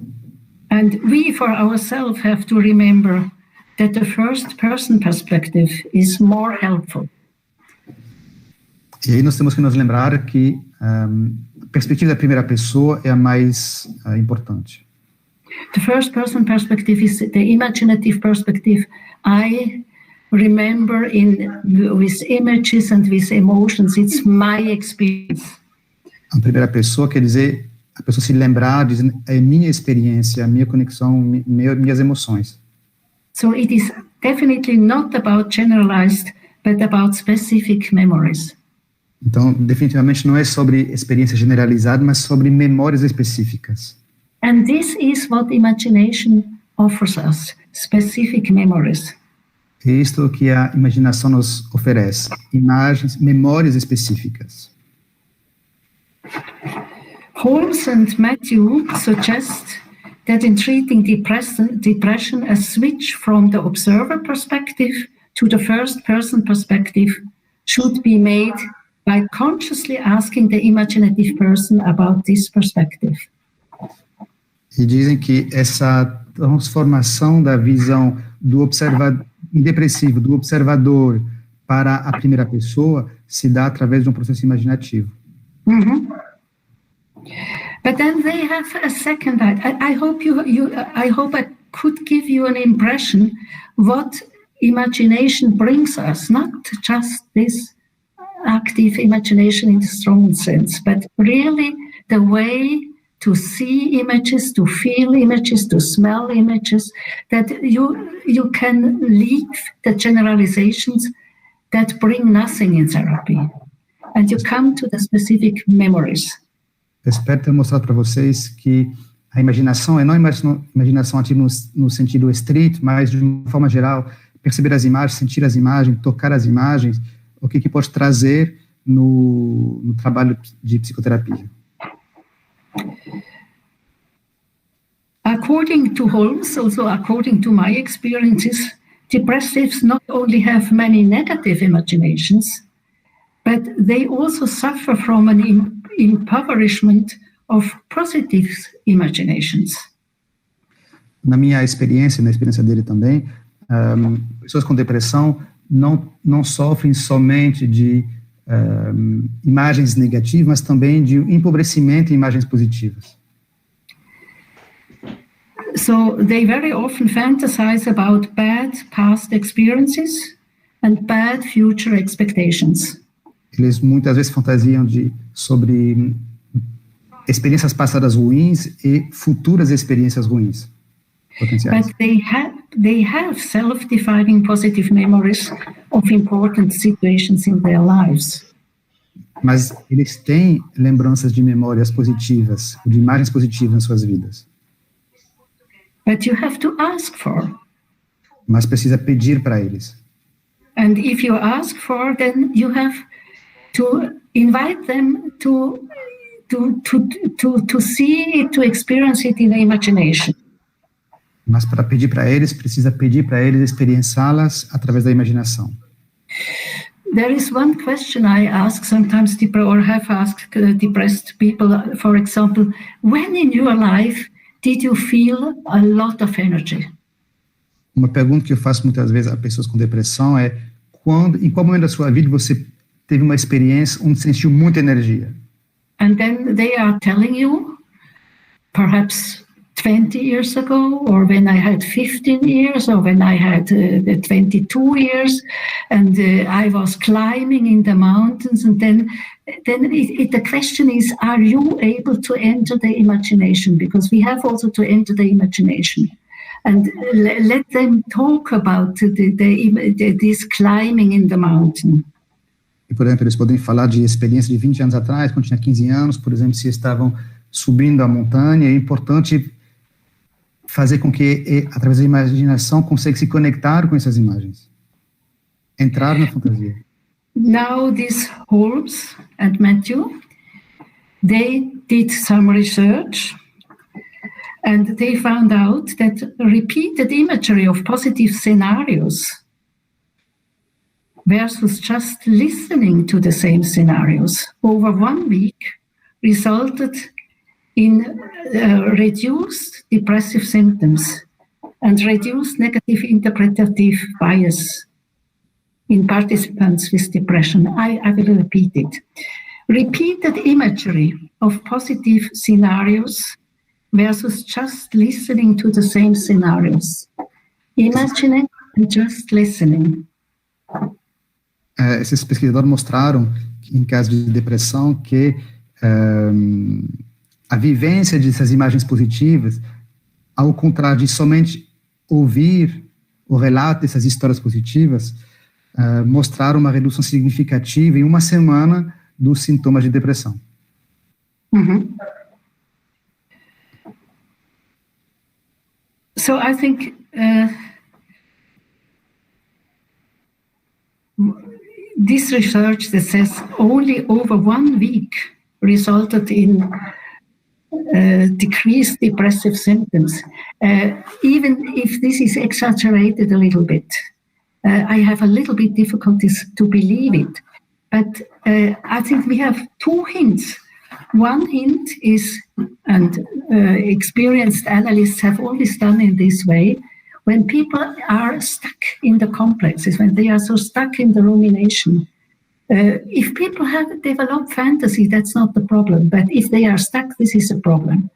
And we, for ourselves, have to remember that the first-person perspective is more helpful. E aí nós temos que nos lembrar que a perspectiva da primeira pessoa é a mais importante. The first-person perspective is the imaginative perspective. I remember with images and with emotions. It's my experience. A primeira pessoa quer dizer a pessoa se lembrar, dizendo, é minha experiência, a minha conexão, minhas emoções. So it is definitely not about generalized, but about specific memories. Então, definitivamente não é sobre experiência generalizada, mas sobre memórias específicas. And this is what imagination offers us, specific memories. É isto que a imaginação nos oferece, imagens, memórias específicas. Holmes and Matthew suggest that in treating depression, a switch from the observer perspective to the first-person perspective should be made by consciously asking the imaginative person about this perspective. E dizem que essa transformação da visão do depressivo do observador para a primeira pessoa se dá através de um processo imaginativo. But then they have a second. I hope I hope I could give you an impression what imagination brings us, not just this active imagination in the strong sense, but really the way to see images, to feel images, to smell images, that you can leave the generalizations that bring nothing in therapy, and you come to the specific memories. Espero ter mostrado para vocês que a imaginação é não imaginação ativa no sentido estrito, mas de uma forma geral, perceber as imagens, sentir as imagens, tocar as imagens, o que pode trazer no trabalho de psicoterapia. According to Holmes, also according to my experiences, depressives not only have many negative imaginations, but they also suffer from an impoverishment of positive imaginations. Na minha experiência, na experiência dele também, pessoas com depressão não sofrem somente de imagens negativas, mas também de empobrecimento em imagens positivas. So they very often fantasize about bad past experiences and bad future expectations. Eles muitas vezes fantasiam sobre experiências passadas ruins e futuras experiências ruins potenciais. But they have self-defining positive memories of important situations in their lives. Mas eles têm lembranças de memórias positivas, de imagens positivas em suas vidas. But you have to ask for. Mas precisa pedir para eles. And if you ask for, then you have to invite them to see it, to experience it in the imagination. Mas para pedir para eles, precisa pedir para eles experienciá-las através da imaginação. There is one question I ask sometimes, or have asked depressed people, for example, when in your life did you feel a lot of energy? Uma pergunta que eu faço muitas vezes a pessoas com depressão é em qual momento da sua vida você teve uma experiência onde sentiu muita energia? And then they are telling you, perhaps 20 years ago, or when I had 15 years, or when I had 22 years, and I was climbing in the mountains, and then the question is, are you able to enter the imagination? Because we have also to enter the imagination. And let them talk about this climbing in the mountain. E, por exemplo, eles podem falar de experiência de 20 anos atrás, quando tinha 15 anos, por exemplo, se estavam subindo a montanha. É importante fazer com que, através da imaginação, consiga se conectar com essas imagens. Entrar na fantasia. Now, these Holmes and Matthew, they did some research, and they found out that repeated imagery of positive scenarios versus just listening to the same scenarios over 1 week resulted in reduced depressive symptoms and reduced negative interpretative bias in participants with depression. I will repeat it. Repeated imagery of positive scenarios versus just listening to the same scenarios. Imagining and just listening. Esses pesquisadores mostraram, em caso de depressão, que a vivência dessas imagens positivas, ao contrário de somente ouvir o relato dessas histórias positivas, mostraram uma redução significativa em 1 semana dos sintomas de depressão. Mm-hmm. So I think this research that says only over 1 week resulted in decreased depressive symptoms. Even if this is exaggerated a little bit, I have a little bit difficulties to believe it. But I think we have 2 hints. One hint is, and experienced analysts have always done in this way, when people are stuck in the complexes, when they are so stuck in the rumination, if people have developed fantasy, that's not the problem. But if they are stuck, this is a problem.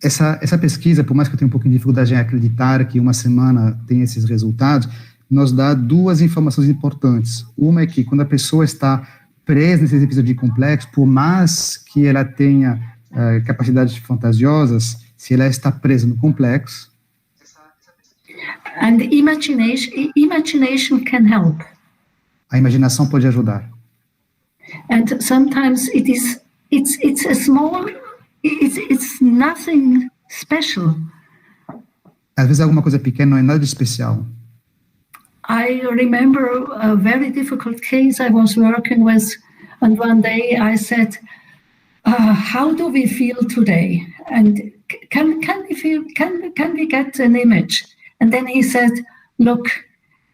Essa pesquisa, por mais que eu tenha um pouquinho de dificuldade em acreditar que uma semana tem esses resultados, nos dá duas informações importantes. Uma é que quando a pessoa está presa nesses episódios de complexo, por mais que ela tenha capacidades fantasiosas, se ela está presa no complexo. And imagination can help. A imaginação pode ajudar. And sometimes it's a small, it's nothing special. Às vezes alguma coisa pequena não é nada de especial. I remember a very difficult case I was working with, and one day I said, how do we feel today? And can we get an image? And then he said, look,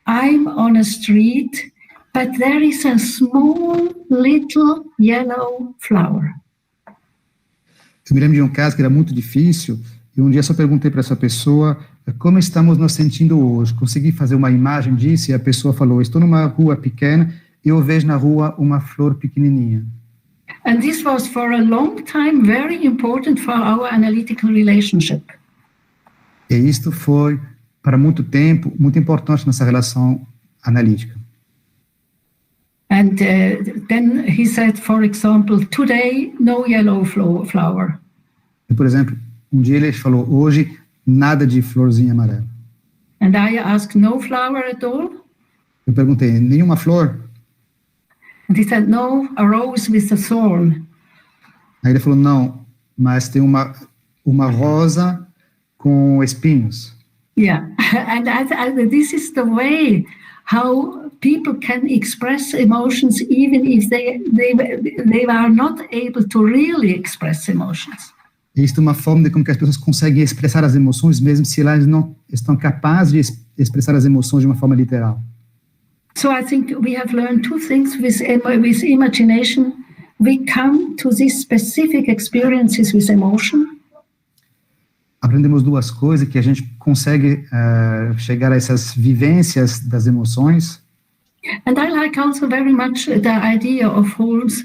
I'm on a street, but there is a small little yellow flower. Eu me lembro de um caso que era muito difícil, e um dia só perguntei para essa pessoa como estamos nos sentindo hoje. Consegui fazer uma imagem disso, e a pessoa falou, estou numa rua pequena, e eu vejo na rua uma flor pequenininha. And this was for a long time very important for our analytical relationship. E isto foi, para muito tempo, muito importante nessa relação analítica. And then he said, for example, today no yellow flower. E, por exemplo, um dia ele falou, hoje nada de florzinha amarela. And I asked, no flower at all? Eu perguntei, nenhuma flor? And he said, no, a rose with a thorn. Aí ele falou, não, mas tem uma rosa com espinhos. Yeah, and this is the way how people can express emotions even if they are not able to really express emotions. Isto é uma forma de como que as pessoas conseguem expressar as emoções, mesmo se elas não estão capazes de expressar as emoções de uma forma literal. So I think we have learned two things with imagination. We come to these specific experiences with emotion. Aprendemos duas coisas, que a gente consegue chegar a essas vivências das emoções. And I like also very much the idea of Holmes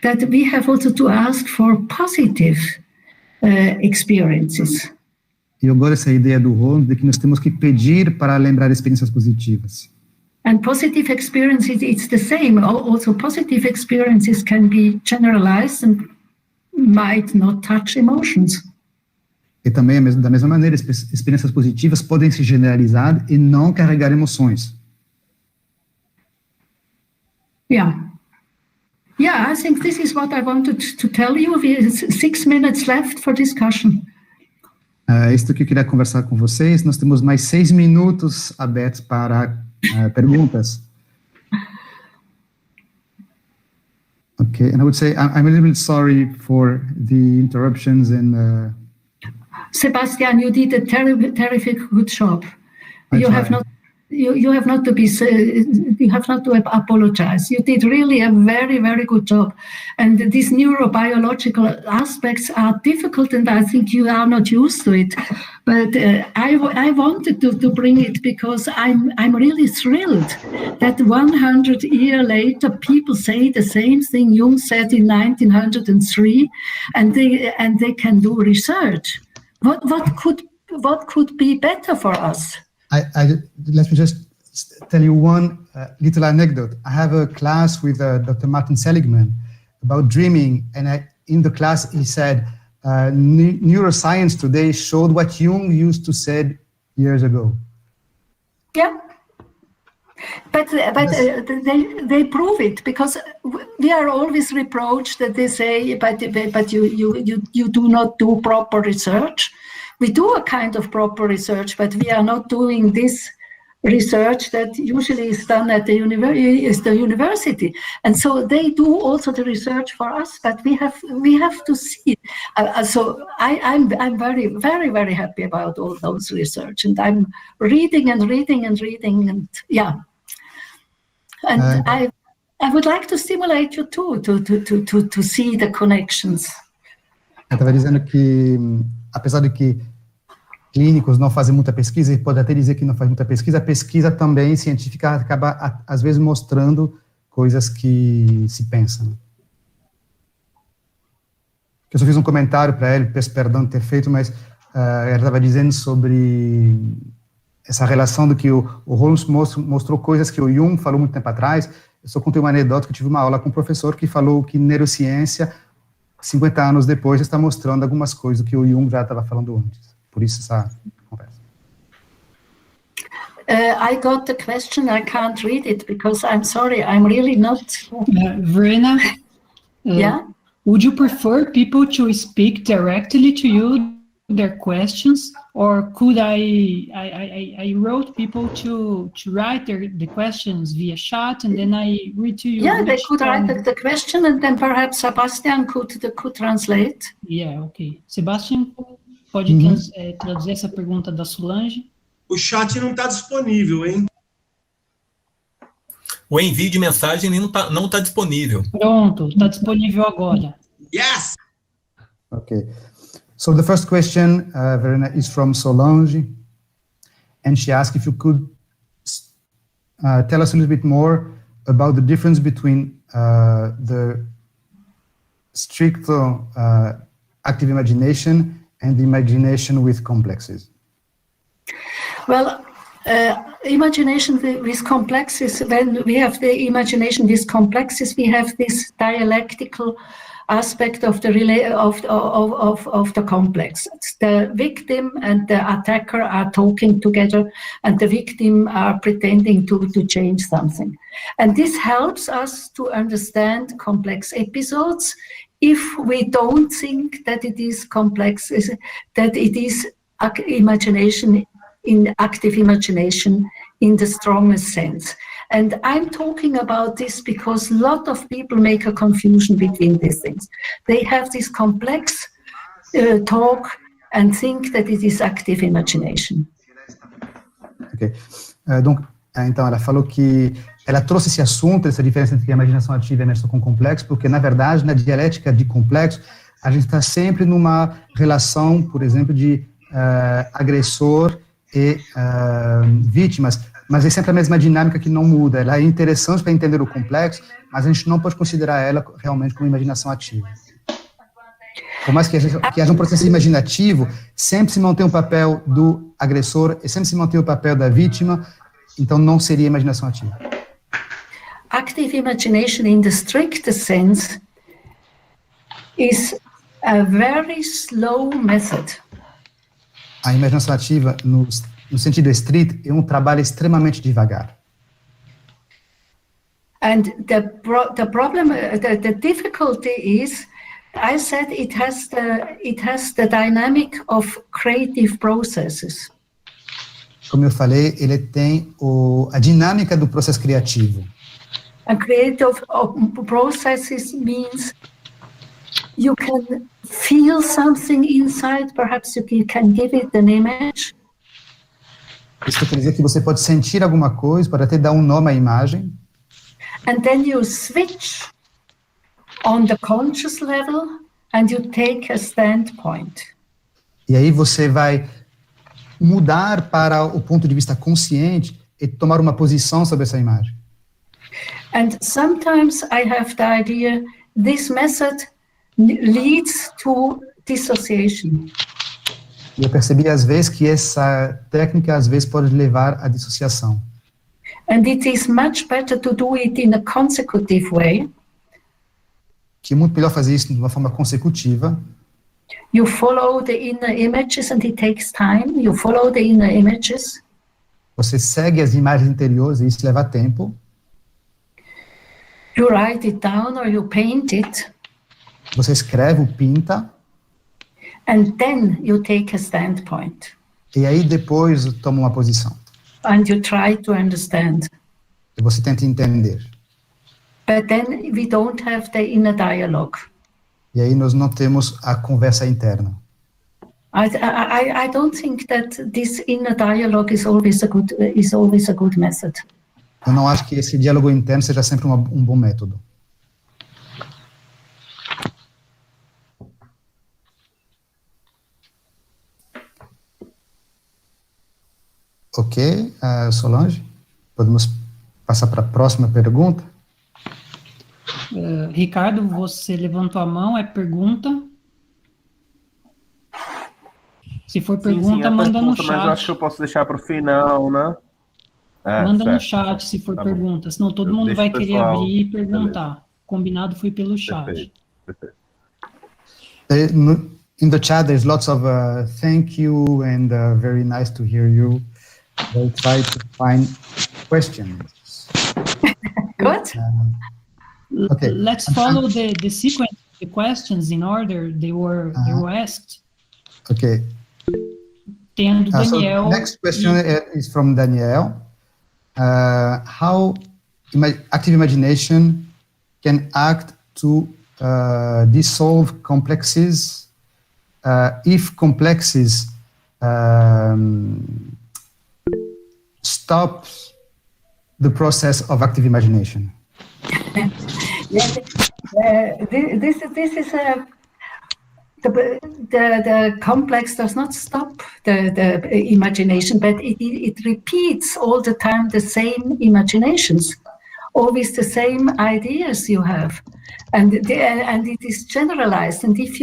that we have also to ask for positive experiences. E eu gosto dessa ideia do Holmes, de que nós temos que pedir para lembrar experiências positivas. And positive experiences, it's the same. Also, positive experiences can be generalized and might not touch emotions. E também, da mesma maneira, experiências positivas podem ser generalizadas e não carregar emoções. Yeah. Yeah, I think this is what I wanted to tell you. We have 6 minutes left for discussion. Isto que eu queria conversar com vocês. Nós temos mais 6 minutos abertos para perguntas. Okay, and I would say I'm a little bit sorry for the interruptions and. Sebastian, you did a terrific good job. You have not to apologize. You did really a very, very good job. And these neurobiological aspects are difficult, and I think you are not used to it. But I wanted to bring it because I'm really thrilled that 100 years later people say the same thing Jung said in 1903, and they can do research. What could be better for us? Let me just tell you one little anecdote. I have a class with Dr. Martin Seligman about dreaming, and in the class he said, neuroscience today showed what Jung used to say years ago. Yeah, but they prove it, because we are always reproached that they say, but you do not do proper research. We do a kind of proper research, but we are not doing this research that usually is done at the university. And so they do also the research for us, but we have to see. So I'm very, very, very happy about all those research, and I'm reading and yeah. And I would like to stimulate you too to see the connections. Eu estava dizendo que, apesar de que clínicos não fazem muita pesquisa, e pode até dizer que não faz muita pesquisa, a pesquisa também científica acaba, às vezes, mostrando coisas que se pensam. Eu só fiz um comentário para ele, peço perdão de ter feito, mas ele estava dizendo sobre essa relação do que o Holmes mostrou coisas que o Jung falou muito tempo atrás. Eu só contei uma anedota que eu tive uma aula com um professor que falou que neurociência, 50 anos depois, está mostrando algumas coisas que o Jung já estava falando antes. Por isso essa conversa. I got the question, I can't read it because I'm sorry, I'm really not. Verena, Yeah? would you prefer people to speak directly to you their questions, or could I wrote people to write the questions via chat and then I read to you? Yeah, they could write the question and then perhaps Sebastian could translate. Yeah, okay. Sebastian, pode traduzir essa pergunta da Solange? O chat não está disponível, hein? O envio de mensagem não tá disponível. Pronto, está disponível agora. Yes! Okay. So the first question, Verena, is from Solange, and she asked if you could tell us a little bit more about the difference between the strict active imagination and the imagination with complexes. Well, imagination with complexes, when we have the imagination with complexes, we have this dialectical aspect of the complex. The victim and the attacker are talking together, and the victim are pretending to change something. And this helps us to understand complex episodes if we don't think that it is complex, that it is imagination, in active imagination in the strongest sense. And I'm talking about this because a lot of people make a confusion between these things. They have this complex talk and think that it is active imagination. Ok. Donc, então, ela falou que ela trouxe esse assunto, essa diferença entre a imaginação ativa e a imaginação com complexo, porque, na verdade, na dialética de complexo, a gente está sempre numa relação, por exemplo, de agressor e vítimas, mas é sempre a mesma dinâmica que não muda. Ela é interessante para entender o complexo, mas a gente não pode considerar ela realmente como imaginação ativa. Por mais que haja um processo imaginativo, sempre se mantém o papel do agressor e sempre se mantém o papel da vítima, então não seria imaginação ativa. Active imagination in the strictest sense is a very slow method. A imaginação ativa, no sentido estrito, é um trabalho extremamente devagar. And the problem, the difficulty is, I said it has the dynamic of creative processes. Como eu falei, ele tem a dinâmica do processo criativo. And creative processes means you can feel something inside, perhaps you can give it an image. Isso quer dizer que você pode sentir alguma coisa, pode até dar um nome à imagem. And then you switch on the conscious level and you take a standpoint. E aí você vai mudar para o ponto de vista consciente e tomar uma posição sobre essa imagem. And sometimes I have the idea this method leads to dissociation. E eu percebi às vezes que essa técnica às vezes pode levar à dissociação. And it is much better to do it in a consecutive way. Que é muito melhor fazer isso de uma forma consecutiva. You follow the inner images and it takes time. You follow the inner images. Você segue as imagens interiores e isso leva tempo. You write it down or you paint it. Você escreve ou pinta. And then you take a standpoint. E aí depois toma uma posição. And you try to understand. E você tenta entender. But then we don't have the inner dialogue. E aí nós não temos a conversa interna. I don't think that this inner dialogue is always a good method. Eu não acho que esse diálogo interno seja sempre um bom método. Ok, Solange, podemos passar para a próxima pergunta? Ricardo, você levantou a mão, é pergunta? Se for pergunta, manda no chat. Mas eu acho que eu posso deixar para o final, né? Manda no chat se for pergunta, senão todo mundo vai querer abrir e perguntar. Beleza. Combinado foi pelo chat. Perfeito. In the chat, there's lots of thank you and very nice to hear you. We'll try to find questions. Good. Okay. Let's follow the sequence of the questions in order they were asked. Okay. Tem do Daniel. So next question is from Daniel. How active imagination can act to dissolve complexes if complexes stops the process of active imagination? This is the complex does not stop the imagination, but it repeats all the time the same imaginations, always the same ideas you have, and it is generalized. And if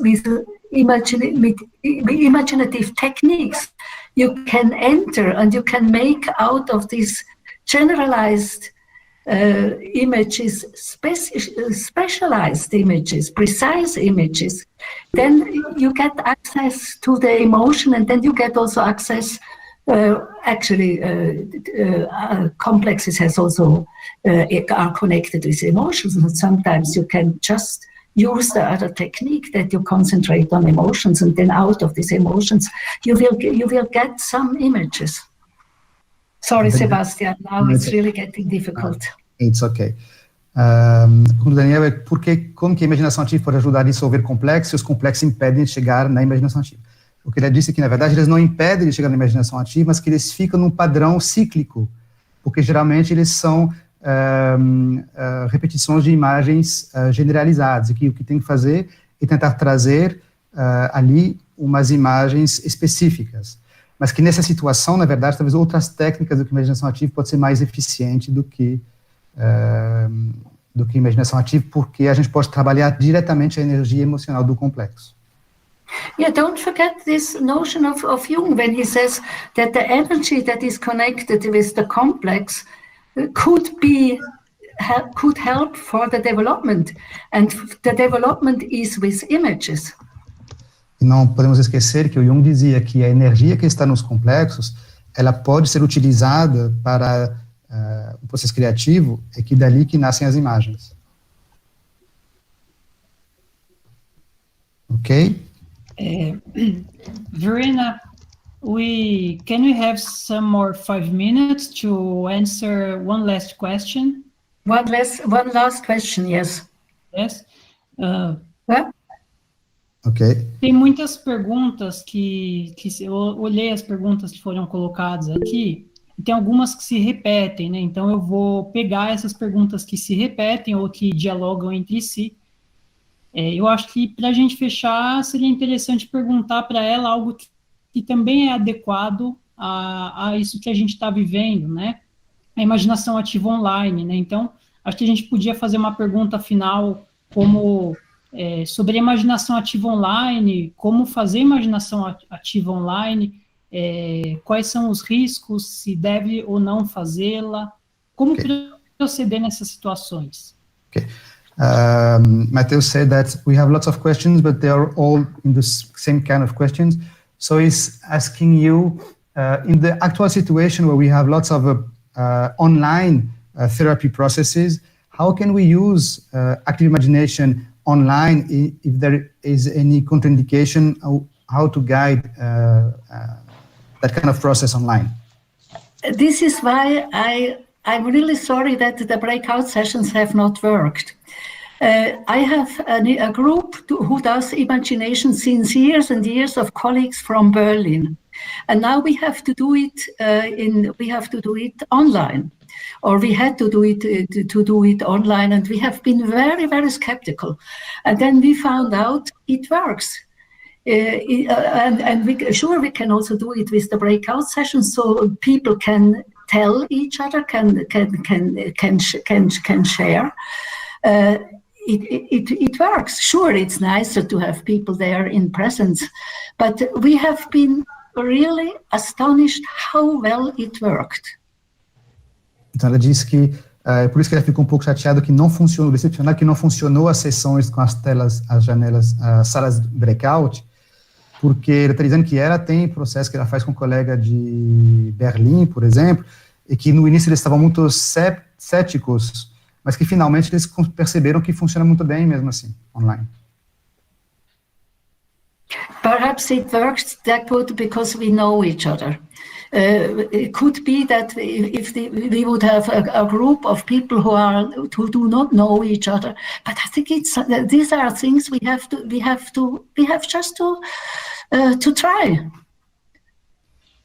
with imaginative techniques, you can enter and you can make out of these generalized images, specialized images, precise images, then you get access to the emotion, and then you get also access, complexes has also, are connected with emotions, and sometimes you can just use the other technique that you concentrate on emotions, and then out of these emotions, you will get some images. Sorry, Sebastian, now it's really getting difficult. It's okay. O Daniel é como que a imaginação ativa pode ajudar a dissolver complexos, e os complexos impedem de chegar na imaginação ativa. O que ele disse é que, na verdade, eles não impedem de chegar na imaginação ativa, mas que eles ficam num padrão cíclico, porque geralmente eles são repetições de imagens generalizadas, e que o que tem que fazer é tentar trazer ali umas imagens específicas. Mas que nessa situação, na verdade, talvez outras técnicas do que imaginação ativa pode ser mais eficiente do que imaginação ativa, porque a gente pode trabalhar diretamente a energia emocional do complexo. Yeah, don't forget this notion of Jung when he says that the energy that is connected with the complex could help for the development, and the development is with images. E não podemos esquecer que o Jung dizia que a energia que está nos complexos, ela pode ser utilizada para o processo criativo, é que dali que nascem as imagens. Ok? Verena, can we have some more 5 minutes to answer one last question? One last question, yes. Yes. Ok. Tem muitas perguntas que eu olhei as perguntas que foram colocadas aqui, e tem algumas que se repetem, né? Então eu vou pegar essas perguntas que se repetem ou que dialogam entre si. Eu acho que para a gente fechar seria interessante perguntar para ela algo que também é adequado a isso que a gente está vivendo, né? A imaginação ativa online, né? Então acho que a gente podia fazer uma pergunta final como sobre a imaginação ativa online, como fazer imaginação ativa online, quais são os riscos, se deve ou não fazê-la, como proceder nessas situações. Okay. Matteo said that we have lots of questions, but they are all in the same kind of questions. So he's asking you, in the actual situation where we have lots of online therapy processes, how can we use active imagination online if there is any contraindication, how to guide that kind of process online? This is why I'm really sorry that the breakout sessions have not worked. I have a group who does imagination since years and years of colleagues from Berlin, and now we have to do it online, or we had to do it online, and we have been very, very skeptical, and then we found out it works. And we can also do it with the breakout sessions, so people can tell each other, can share. It works. Sure, it's nicer to have people there in presence, but we have been really astonished how well it worked. Então ela disse que por isso que ela ficou um pouco chateada que não funcionou, decepcionada que não funcionou as sessões com as telas, as janelas, as salas breakout, porque ela está dizendo que ela tem processo que ela faz com um colega de Berlim, por exemplo, e que no início eles estavam muito céticos, mas que finalmente eles perceberam que funciona muito bem mesmo assim, online. Perhaps it works that good because we know each other. It could be that if we would have a group of people who do not know each other, but I think these are things we have just to try.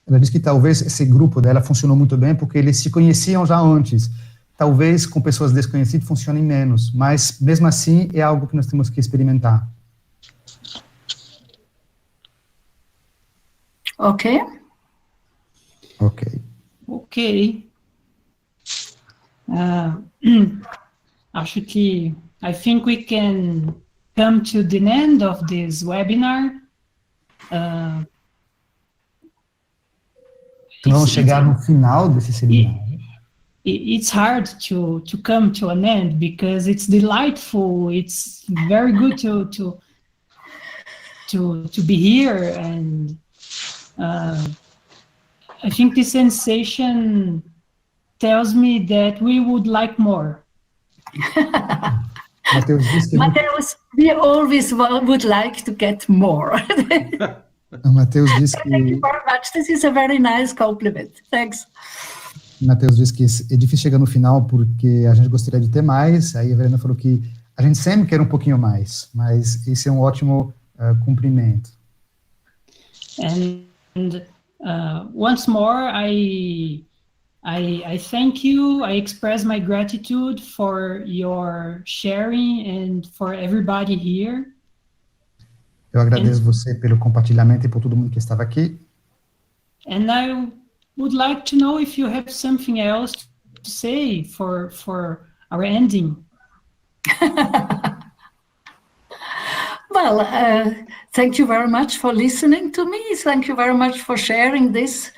Ela disse que talvez esse grupo dela funcionou muito bem porque eles se conheciam já antes. Talvez com pessoas desconhecidas funcione menos, mas mesmo assim é algo que nós temos que experimentar. Okay. Ok. Acho que I think we can come to the end of this webinar. Vamos chegar no final desse seminário. It's hard to come to an end because it's delightful. It's very good to be here, and I think the sensation tells me that we would like more. Mateus, we always would like to get more. Mateus disse que... Thank you very much. This is a very nice compliment. Thanks. Mateus disse que é difícil chegar no final porque a gente gostaria de ter mais. Aí a Verena falou que a gente sempre quer um pouquinho mais, mas esse é um ótimo cumprimento. And once more, I thank you. I express my gratitude for your sharing and for everybody here. Eu agradeço você pelo compartilhamento e por todo mundo que estava aqui. And I would like to know if you have something else to say for our ending. Well, thank you very much for listening to me. Thank you very much for sharing this.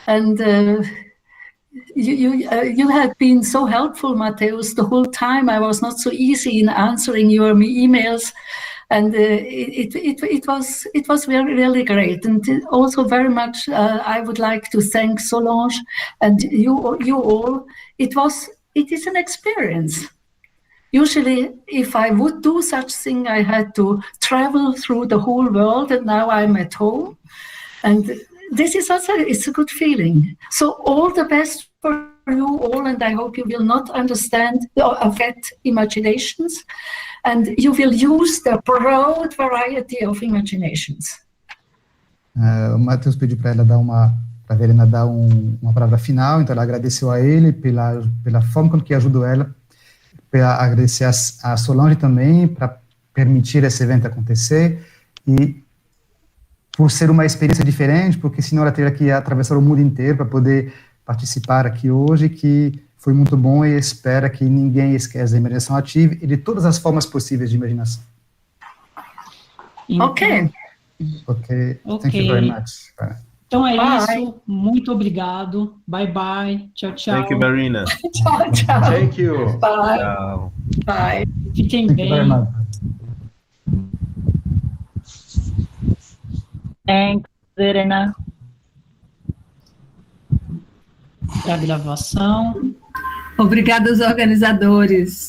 And you have been so helpful, Mateus, the whole time. I was not so easy in answering your emails. And it was really, really great. And also very much, I would like to thank Solange and you all. It is an experience. Usually, if I would do such thing, I had to travel through the whole world, and now I'm at home. And this is also, it's a good feeling. So all the best for you all, and I hope you will not understand or get imaginations, and you will use the broad variety of imaginations. O Mateus pediu para ela para a Verena dar uma palavra final, então ela agradeceu a ele pela forma com que ajudou ela, para agradecer a Solange também, para permitir esse evento acontecer, e por ser uma experiência diferente, porque senão ela teria que atravessar o mundo inteiro para poder participar aqui hoje, que foi muito bom e espera que ninguém esqueça da imaginação ativa e de todas as formas possíveis de imaginação. Ok. Thank you very much. Então é isso. Muito obrigado. Bye, bye. Tchau, tchau. Thank you, Verena. Tchau, tchau. Thank you. Bye. Tchau. Bye. Fiquem Thank you very bem. much. Thanks, Verena. A gravação. Obrigada aos organizadores.